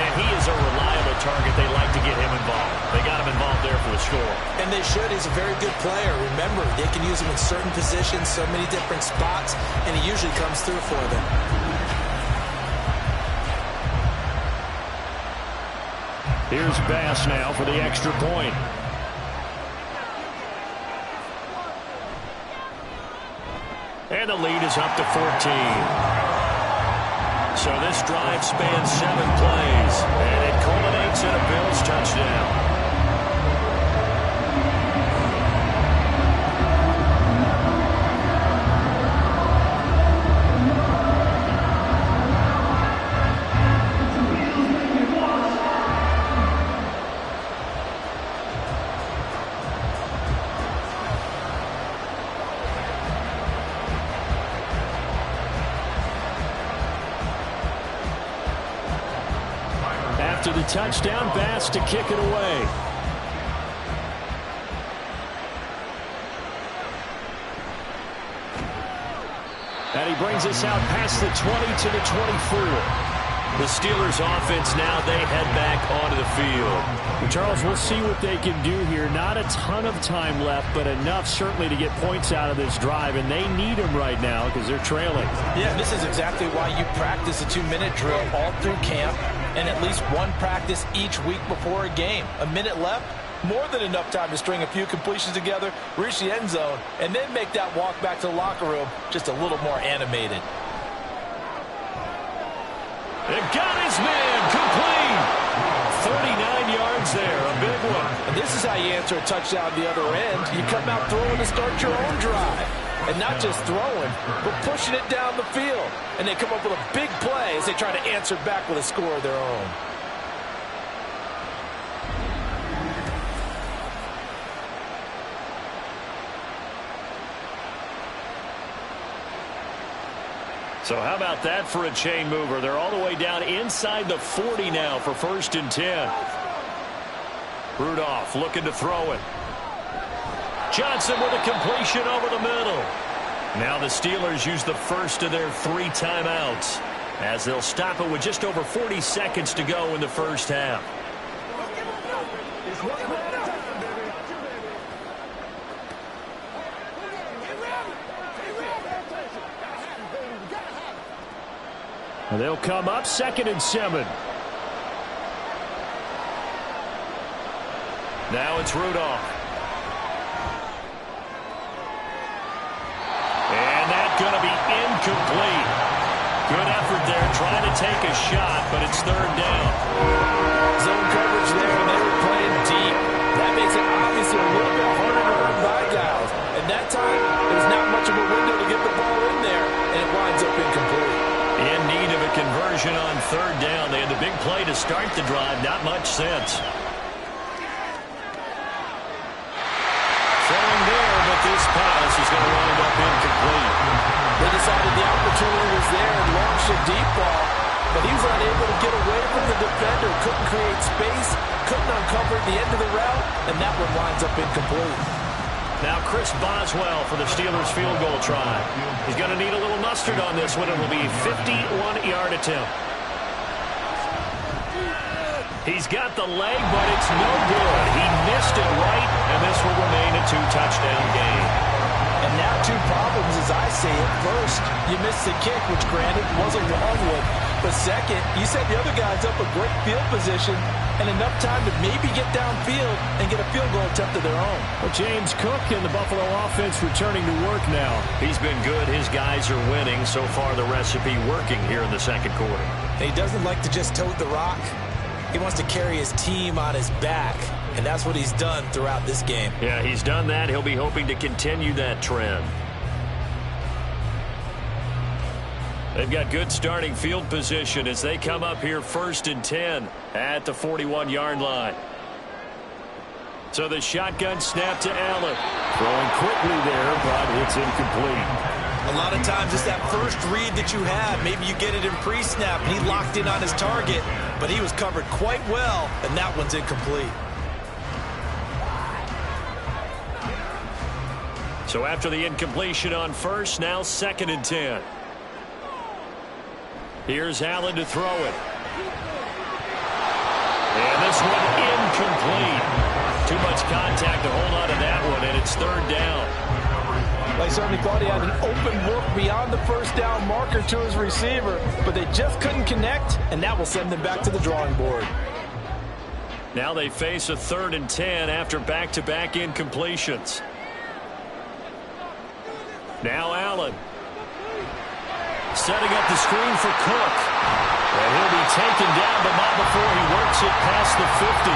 And he is a reliable target. They like to get him involved. They got him involved there for the score. And they should. He's a very good player. Remember, they can use him in certain positions, so many different spots, and he usually comes through for them. Here's Bass now for the extra point. And the lead is up to 14. So this drive spans 7 plays, and it culminates in a Bills touchdown. After the touchdown, Bass to kick it away. And he brings us out past the 20 to the 24. The Steelers offense now, they head back onto the field. Charles, we'll see what they can do here. Not a ton of time left, but enough certainly to get points out of this drive, and they need them right now because they're trailing. Yeah, this is exactly why you practice a 2-minute drill all through camp and at least one practice each week before a game. A minute left, more than enough time to string a few completions together, reach the end zone, and then make that walk back to the locker room just a little more animated. It got his man complete. 39 yards there, a big one. And this is how you answer a touchdown the other end. You come out throwing to start your own drive. And not just throwing, but pushing it down the field. And they come up with a big play as they try to answer back with a score of their own. So how about that for a chain mover? They're all the way down inside the 40 now for 1st and 10. Rudolph looking to throw it. Johnson with a completion over the middle. Now the Steelers use the first of their 3 timeouts as they'll stop it with just over 40 seconds to go in the first half. And they'll come up 2nd and 7. Now it's Rudolph. And that's going to be incomplete. Good effort there trying to take a shot, but it's 3rd down. Zone coverage there, and they were playing deep. That makes it obviously a little bit harder to run by guys. And that time, there's not much of a window to get the ball in there, and it winds up incomplete. In need of a conversion on 3rd down. They had the big play to start the drive. Not much sense. Throwing there, but this pass is going to wind up incomplete. They decided the opportunity was there and launched a deep ball, but he was unable to get away from the defender. Couldn't create space, couldn't uncover the end of the route, and that one winds up incomplete. Now Chris Boswell for the Steelers field goal try. He's going to need a little mustard on this one. It will be a 51-yard attempt. He's got the leg, but it's no good. He missed it right, and this will remain a 2-touchdown game. And now 2 problems as I see it. First, you missed the kick, which granted was a long one. But second, you set the other guys up a great field position and enough time to maybe get downfield and get a field goal attempt of their own. Well, James Cook and the Buffalo offense returning to work now. He's been good. His guys are winning. So far, the recipe working here in the 2nd quarter. He doesn't like to just tote the rock. He wants to carry his team on his back, and that's what he's done throughout this game. Yeah, he's done that. He'll be hoping to continue that trend. They've got good starting field position as they come up here 1st and 10 at the 41-yard line. So the shotgun snap to Allen. Throwing quickly there, but it's incomplete. A lot of times it's that first read that you have. Maybe you get it in pre-snap, and he locked in on his target, but he was covered quite well, and that one's incomplete. So after the incompletion on first, now 2nd and 10. Here's Allen to throw it. And this one incomplete. Too much contact to hold on to that one, and it's 3rd down. They certainly thought he had an open look beyond the first down marker to his receiver, but they just couldn't connect, and that will send them back to the drawing board. Now they face a 3rd and 10 after back-to-back incompletions. Now Allen. Setting up the screen for Cook. And he'll be taken down, but not before he works it past the 50.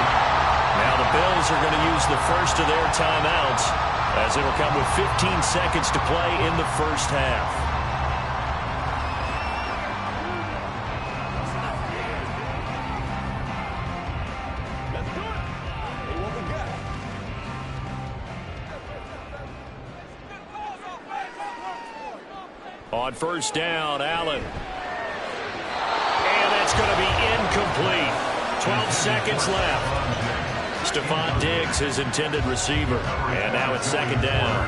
Now the Bills are going to use the first of their timeouts, as it'll come with 15 seconds to play in the first half. On first down, Allen. And that's going to be incomplete. 12 seconds left. Stephon Diggs, his intended receiver. And now it's 2nd down.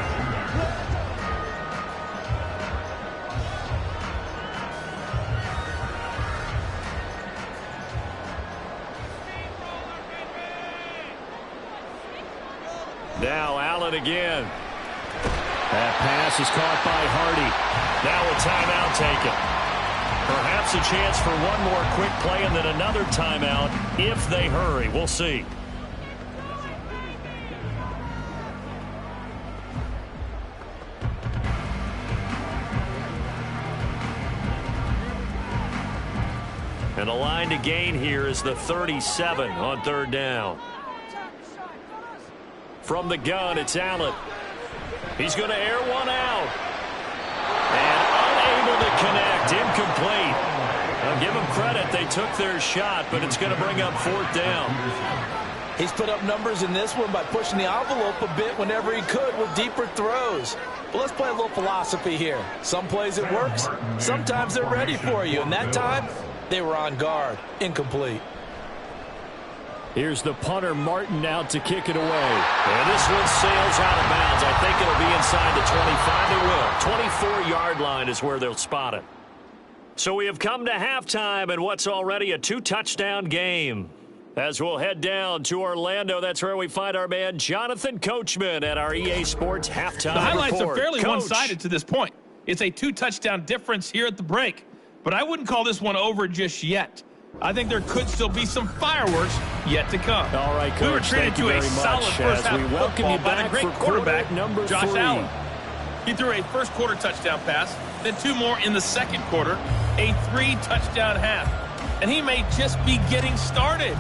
Now Allen again. That pass is caught by Hardy. Now a timeout taken. Perhaps a chance for one more quick play and then another timeout if they hurry. We'll see. And the line to gain here is the 37 on 3rd down. From the gun, it's Allen. He's going to air one out. And unable to connect. Incomplete. I'll give them credit. They took their shot, but it's going to bring up 4th down. He's put up numbers in this one by pushing the envelope a bit whenever he could with deeper throws. But let's play a little philosophy here. Some plays it works. Sometimes they're ready for you. And that time, they were on guard. Incomplete. Here's the punter, Martin, out to kick it away. And this one sails out of bounds. I think it'll be inside the 25. It will. 24-yard line is where they'll spot it. So we have come to halftime in what's already a 2-touchdown game. As we'll head down to Orlando, that's where we find our man Jonathan Coachman at our EA Sports halftime The highlights report. are fairly Coach. one-sided to this point. It's a 2-touchdown difference here at the break. But I wouldn't call this one over just yet. I think there could still be some fireworks yet to come. All right, Coach, we were treated to a solid first half we welcome football you by back the great for quarterback, number Josh 3. Allen. He threw a first-quarter touchdown pass, then 2 more in the second quarter, a 3-touchdown half. And he may just be getting started.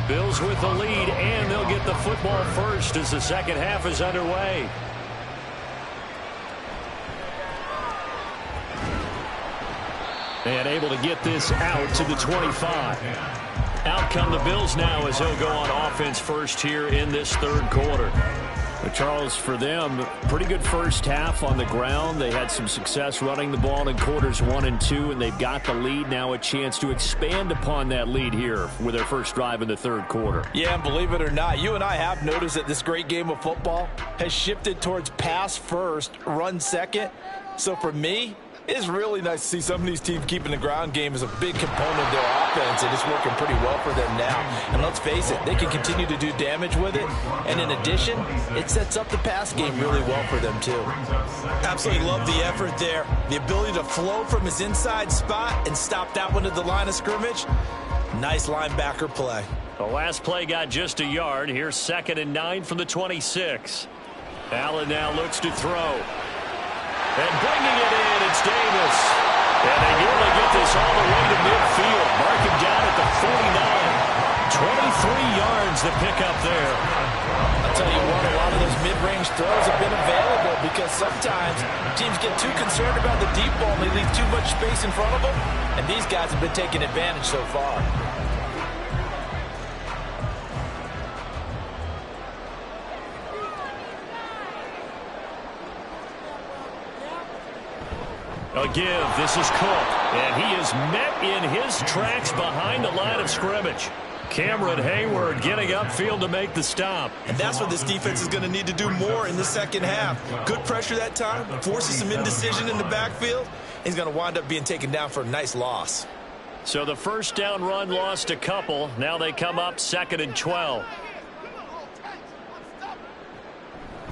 Bills with the lead, and they'll get the football first as the second half is underway. And able to get this out to the 25. Out come the Bills now as he'll go on offense first here in this 3rd quarter. But Charles, for them, pretty good first half on the ground. They had some success running the ball in quarters 1 and 2, and they've got the lead. Now a chance to expand upon that lead here with their first drive in the 3rd quarter. Yeah, and believe it or not, you and I have noticed that this great game of football has shifted towards pass first, run second. So for me, it's really nice to see some of these teams keeping the ground game as a big component of their offense, and it's working pretty well for them now. And let's face it, they can continue to do damage with it. And in addition, it sets up the pass game really well for them, too. Absolutely love the effort there. The ability to flow from his inside spot and stop that one at the line of scrimmage. Nice linebacker play. The last play got just a yard. Here's 2nd and 9 from the 26. Allen now looks to throw. And bringing it in, it's Davis. And they nearly get this all the way to midfield. Mark him down at the 49. 23 yards to pick up there. I'll tell you what, a lot of those mid-range throws have been available because sometimes teams get too concerned about the deep ball and they leave too much space in front of them. And these guys have been taking advantage so far. A give. This is Cook. And he is met in his tracks behind the line of scrimmage. Cameron Hayward getting upfield to make the stop. And that's what this defense is going to need to do more in the second half. Good pressure that time, forces some indecision in the backfield. He's going to wind up being taken down for a nice loss. So the first down run lost a couple. Now they come up 2nd and 12.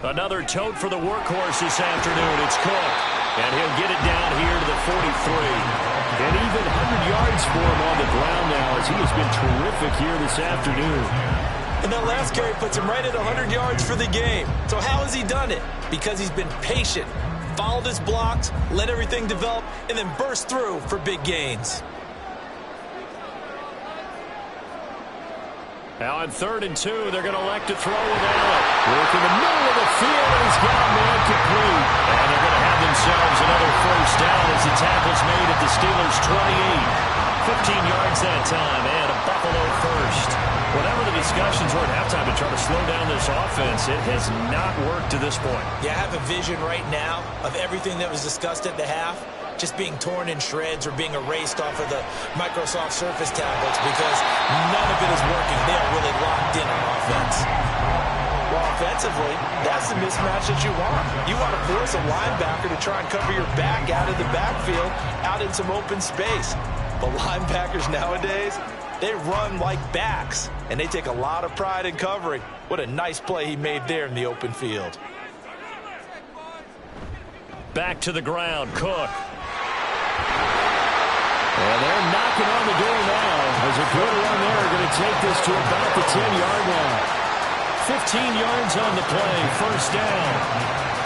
Another tote for the workhorse this afternoon. It's Cook. And he'll get it down here to the 43. And even 100 yards for him on the ground now as he has been terrific here this afternoon. And that last carry puts him right at 100 yards for the game. So how has he done it? Because he's been patient, followed his blocks, let everything develop, and then burst through for big gains. Now on 3rd and 2, they're going to elect to throw with Allen. Work in the middle of the field, and he's got a man complete. And they're going to have themselves another first down as the tackle's made at the Steelers' 28. 15 yards that time, and a Buffalo first. Whatever the discussions were at halftime to try to slow down this offense, it has not worked to this point. Yeah, I have a vision right now of everything that was discussed at the half just being torn in shreds or being erased off of the Microsoft Surface tablets because none of it is working. They are really locked in on offense. Well, offensively, that's the mismatch that you want. You want to force a linebacker to try and cover your back out of the backfield, out in some open space. But linebackers nowadays, they run like backs, and they take a lot of pride in covering. What a nice play he made there in the open field. Back to the ground, Cook. And they're knocking on the door now as a good run there. Going to take this to about the 10-yard line. 15 yards on the play, first down.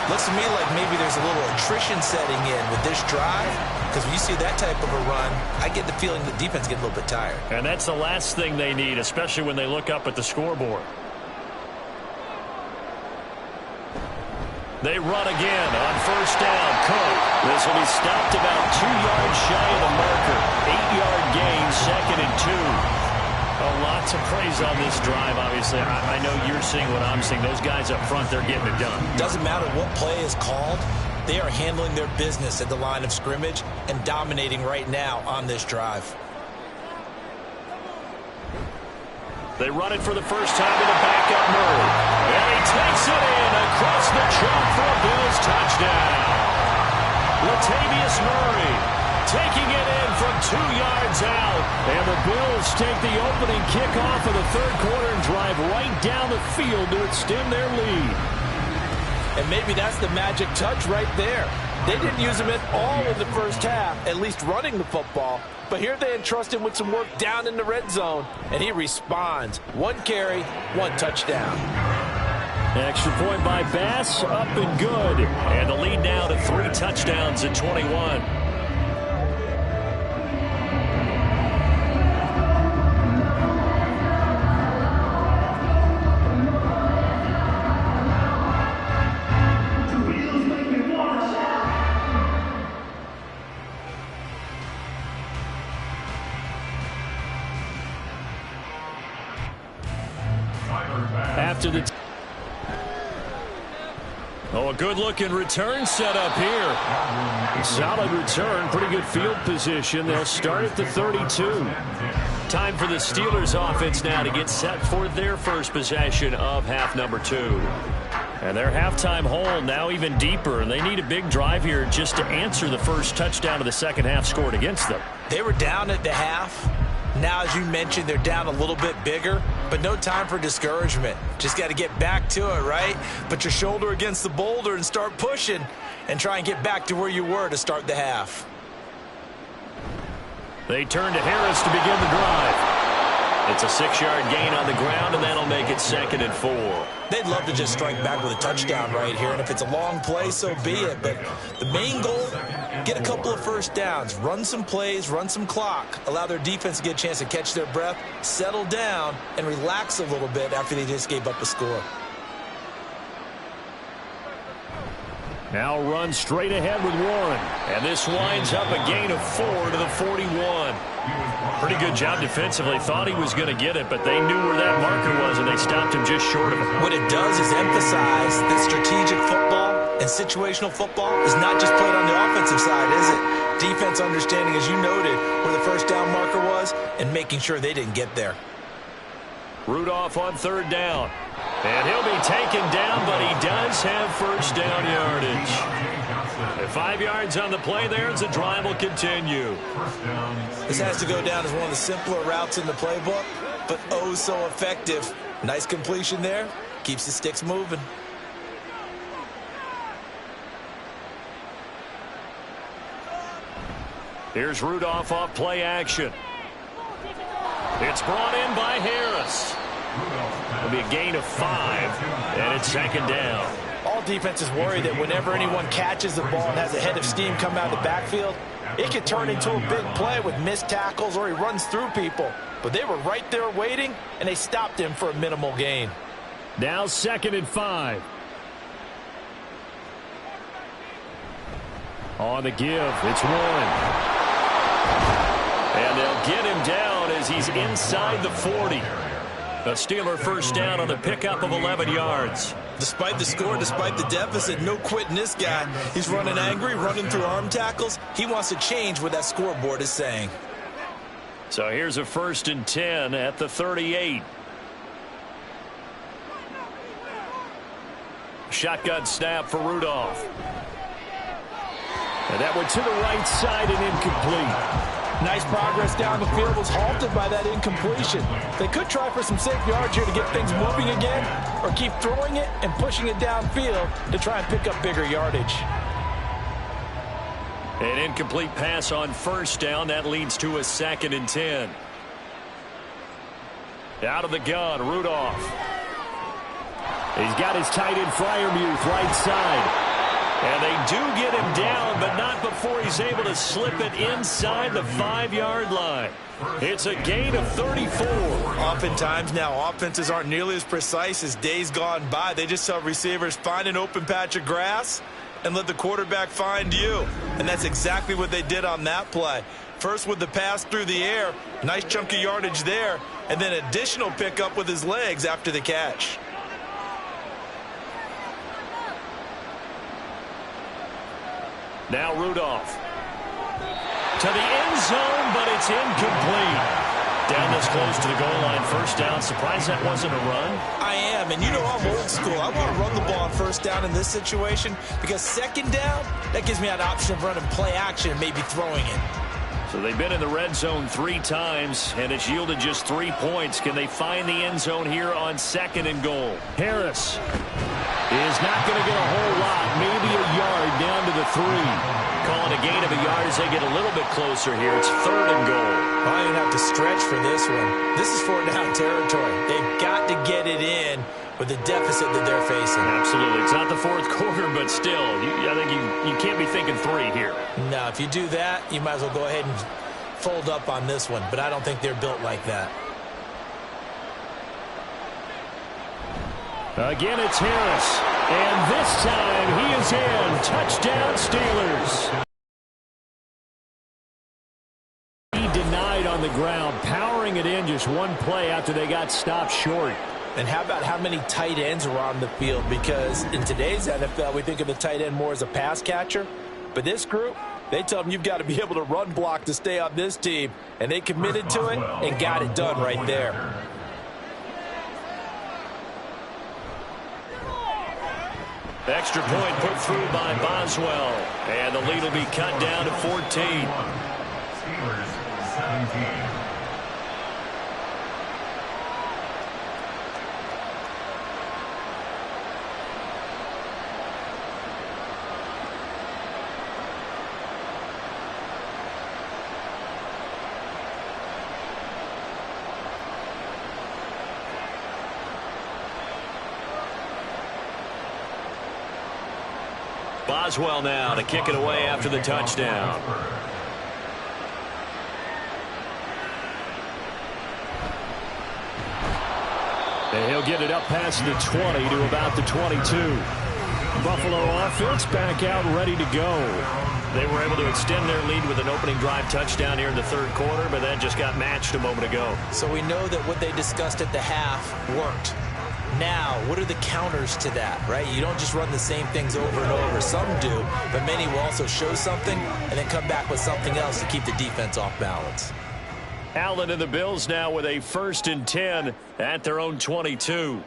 Looks to me like maybe there's a little attrition setting in with this drive because when you see that type of a run, I get the feeling the defense gets a little bit tired. And that's the last thing they need, especially when they look up at the scoreboard. They run again on first down. Cook. This will be stopped about 2 yards shy of the marker. 8-yard gain, 2nd and 2. A lot to praise on this drive, obviously. I know you're seeing what I'm seeing. Those guys up front, they're getting it done. Doesn't matter what play is called. They are handling their business at the line of scrimmage and dominating right now on this drive. They run it for the first time to the backup Murray. And he takes it in across the chalk for a Bills touchdown. Latavius Murray taking it in from 2 yards out. And the Bills take the opening kickoff of the third quarter and drive right down the field to extend their lead. And maybe that's the magic touch right there. They didn't use him at all in the first half, at least running the football. But here they entrust him with some work down in the red zone, and he responds. 1 carry, 1 touchdown. Extra point by Bass, up and good. And the lead now to 3 touchdowns at 21. After the a good-looking return set up here. Solid return, pretty good field position. They'll start at the 32. Time for the Steelers offense now to get set for their first possession of half number 2. And their halftime hole now even deeper, and they need a big drive here just to answer the first touchdown of the second half scored against them. They were down at the half. Now, as you mentioned, they're down a little bit bigger, but no time for discouragement. Just got to get back to it, right? Put your shoulder against the boulder and start pushing and try and get back to where you were to start the half. They turn to Harris to begin the drive. It's a 6-yard gain on the ground, and that'll make it it's 2nd and 4. They'd love to just strike back with a touchdown right here, and if it's a long play, so be it. But the main goal, get a couple of first downs, run some plays, run some clock, allow their defense to get a chance to catch their breath, settle down, and relax a little bit after they just gave up a score. Now run straight ahead with Warren. And this winds up a gain of 4 to the 41. Pretty good job defensively. Thought he was going to get it, but they knew where that marker was, and they stopped him just short of it. What it does is emphasize that strategic football and situational football is not just played on the offensive side, is it? Defense understanding, as you noted, where the first down marker was and making sure they didn't get there. Rudolph on 3rd down. And he'll be taken down, but he does have first down yardage. And 5 yards on the play there as the drive will continue. This has to go down as one of the simpler routes in the playbook, but oh so effective. Nice completion there. Keeps the sticks moving. Here's Rudolph off play action. It's brought in by Harris. It'll be a gain of 5, and it's 2nd down. All defenses worry that whenever anyone catches the ball and has a head of steam come out of the backfield, it could turn into a big play with missed tackles or he runs through people. But they were right there waiting, and they stopped him for a minimal gain. Now 2nd and 5. On the give, it's Warren. And they'll get him down as he's inside the 40. A Steeler first down on the pickup of 11 yards. Despite the score, despite the deficit, no quitting this guy. He's running angry, running through arm tackles. He wants to change what that scoreboard is saying. So here's a 1st and 10 at the 38. Shotgun snap for Rudolph. And that went to the right side and incomplete. Nice progress down the field, was halted by that incompletion. They could try for some safe yards here to get things moving again, or keep throwing it and pushing it downfield to try and pick up bigger yardage. An incomplete pass on 1st down. That leads to a 2nd and 10. Out of the gun, Rudolph. He's got his tight end Freiermuth right side. And they do get him down, but not before he's able to slip it inside the 5-yard line. It's a gain of 34. Oftentimes now, offenses aren't nearly as precise as days gone by. They just tell receivers, find an open patch of grass and let the quarterback find you. And that's exactly what they did on that play. First with the pass through the air, nice chunk of yardage there, and then additional pickup with his legs after the catch. Now Rudolph. To the end zone, but it's incomplete. Down this close to the goal line, first down. Surprised that wasn't a run? I am, and you know I'm old school. I want to run the ball on first down in this situation because 2nd down, that gives me an option of running play action and maybe throwing it. So they've been in the red zone 3 times, and it's yielded just 3 points. Can they find the end zone here on 2nd and goal? Harris is not going to get a whole lot, maybe a yard down to the 3. Calling a gain of a yard as they get a little bit closer here. It's 3rd and goal. I don't even have to stretch for this one. This is 4th down territory. They've got to get it in with the deficit that they're facing. Absolutely. It's not the 4th quarter, but still, I think you can't be thinking 3 here. No, if you do that, you might as well go ahead and fold up on this one, but I don't think they're built like that. Again, it's Harris. And this time he is in. Touchdown, Steelers. He denied on the ground, powering it in just one play after they got stopped short. And how about how many tight ends are on the field? Because in today's NFL, we think of the tight end more as a pass catcher. But this group, they tell them you've got to be able to run block to stay on this team. And they committed to it and got it done right there. Extra point put through by Boswell. And the lead will be cut down to 14. Steelers 17. Boswell now to kick it away after the touchdown. And he'll get it up past the 20 to about the 22. Buffalo offense back out ready to go. They were able to extend their lead with an opening drive touchdown here in the third quarter, but that just got matched a moment ago. So we know that what they discussed at the half worked. Now, what are the counters to that, right? You don't just run the same things over and over. Some do, but many will also show something and then come back with something else to keep the defense off balance. Allen and the Bills now with a 1st and 10 at their own 22.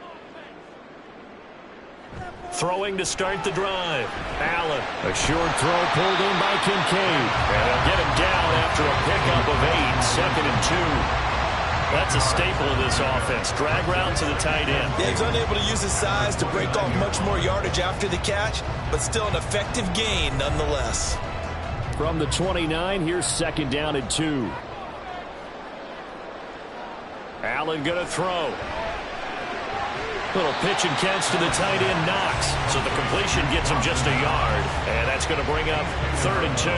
Throwing to start the drive. Allen. A short throw pulled in by Kincaid. And they'll get him down after a pickup of 8, 2nd and 2. That's a staple of this offense. Drag route to the tight end. Yeah, he's unable to use his size to break off much more yardage after the catch, but still an effective gain nonetheless. From the 29, here's 2nd down and 2. Allen going to throw. Little pitch and catch to the tight end, Knox. So the completion gets him just a yard. And that's going to bring up 3rd and 2.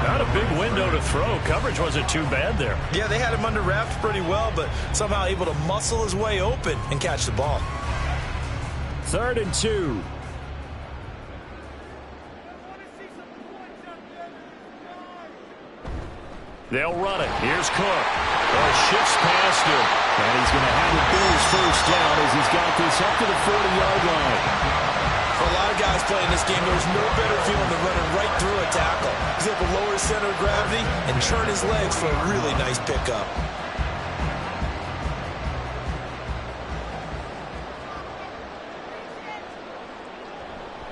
Not a big window to throw. Coverage wasn't too bad there. Yeah, they had him under wraps pretty well, but somehow able to muscle his way open and catch the ball. 3rd and 2. They'll run it. Here's Cook. Shifts past him. And he's going to have the Bills 1st down as he's got this up to the 40-yard line. For a lot of guys playing this game, there's no better feeling than running right through a tackle. He's able to lower his center of gravity and turn his legs for a really nice pickup.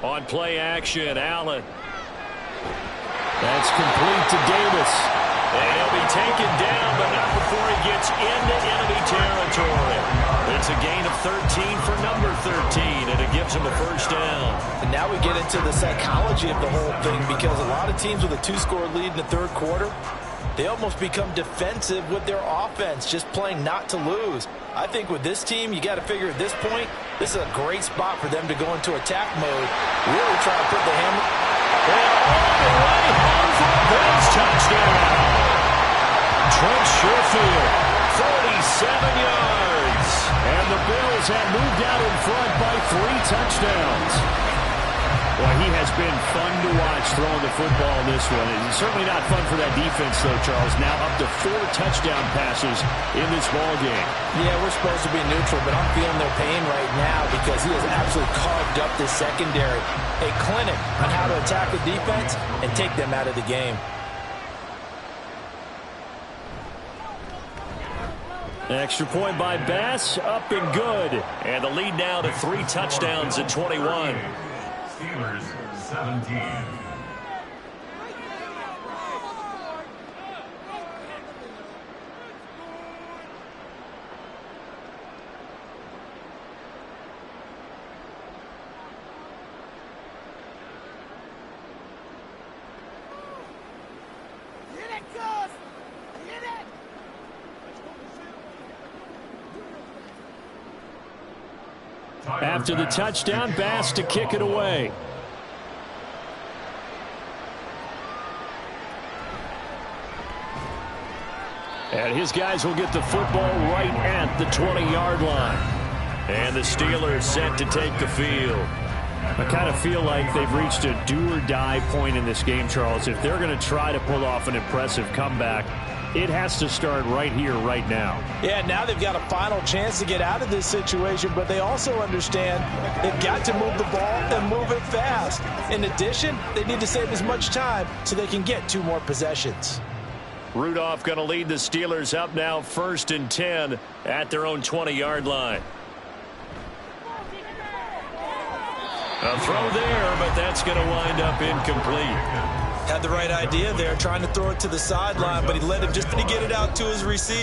On play action, Allen. That's complete to Davis. And he'll be taken down, but not before he gets into enemy territory. It's a gain of 13 for number 13, and it gives him a 1st down. And now we get into the psychology of the whole thing, because a lot of teams with a 2-score lead in the third quarter, they almost become defensive with their offense, just playing not to lose. I think with this team, you got to figure at this point, this is a great spot for them to go into attack mode, really try to put the hammer. And all the way home for a Bills touchdown. Trent Sherfield, 47 yards. And the Bills have moved out in front by 3 touchdowns. Well, he has been fun to watch throwing the football in this one. And certainly not fun for that defense, though, Charles. Now up to 4 touchdown passes in this ball game. Yeah, we're supposed to be neutral, but I'm feeling their pain right now because he has absolutely carved up this secondary. A clinic on how to attack the defense and take them out of the game. Extra point by Bass, up and good. And the lead now to 3 touchdowns at 21. Steelers 17. After the touchdown, Bass to kick it away. And his guys will get the football right at the 20-yard line. And the Steelers set to take the field. I kind of feel like they've reached a do-or-die point in this game, Charles. If they're going to try to pull off an impressive comeback, it has to start right here, right now. Yeah, now they've got a final chance to get out of this situation, but they also understand they've got to move the ball and move it fast. In addition, they need to save as much time so they can get 2 more possessions. Rudolph going to lead the Steelers up now 1st and 10 at their own 20-yard line. A throw there, but that's going to wind up incomplete. Had the right idea there, trying to throw it to the sideline, but he let him just get it out to his receiver.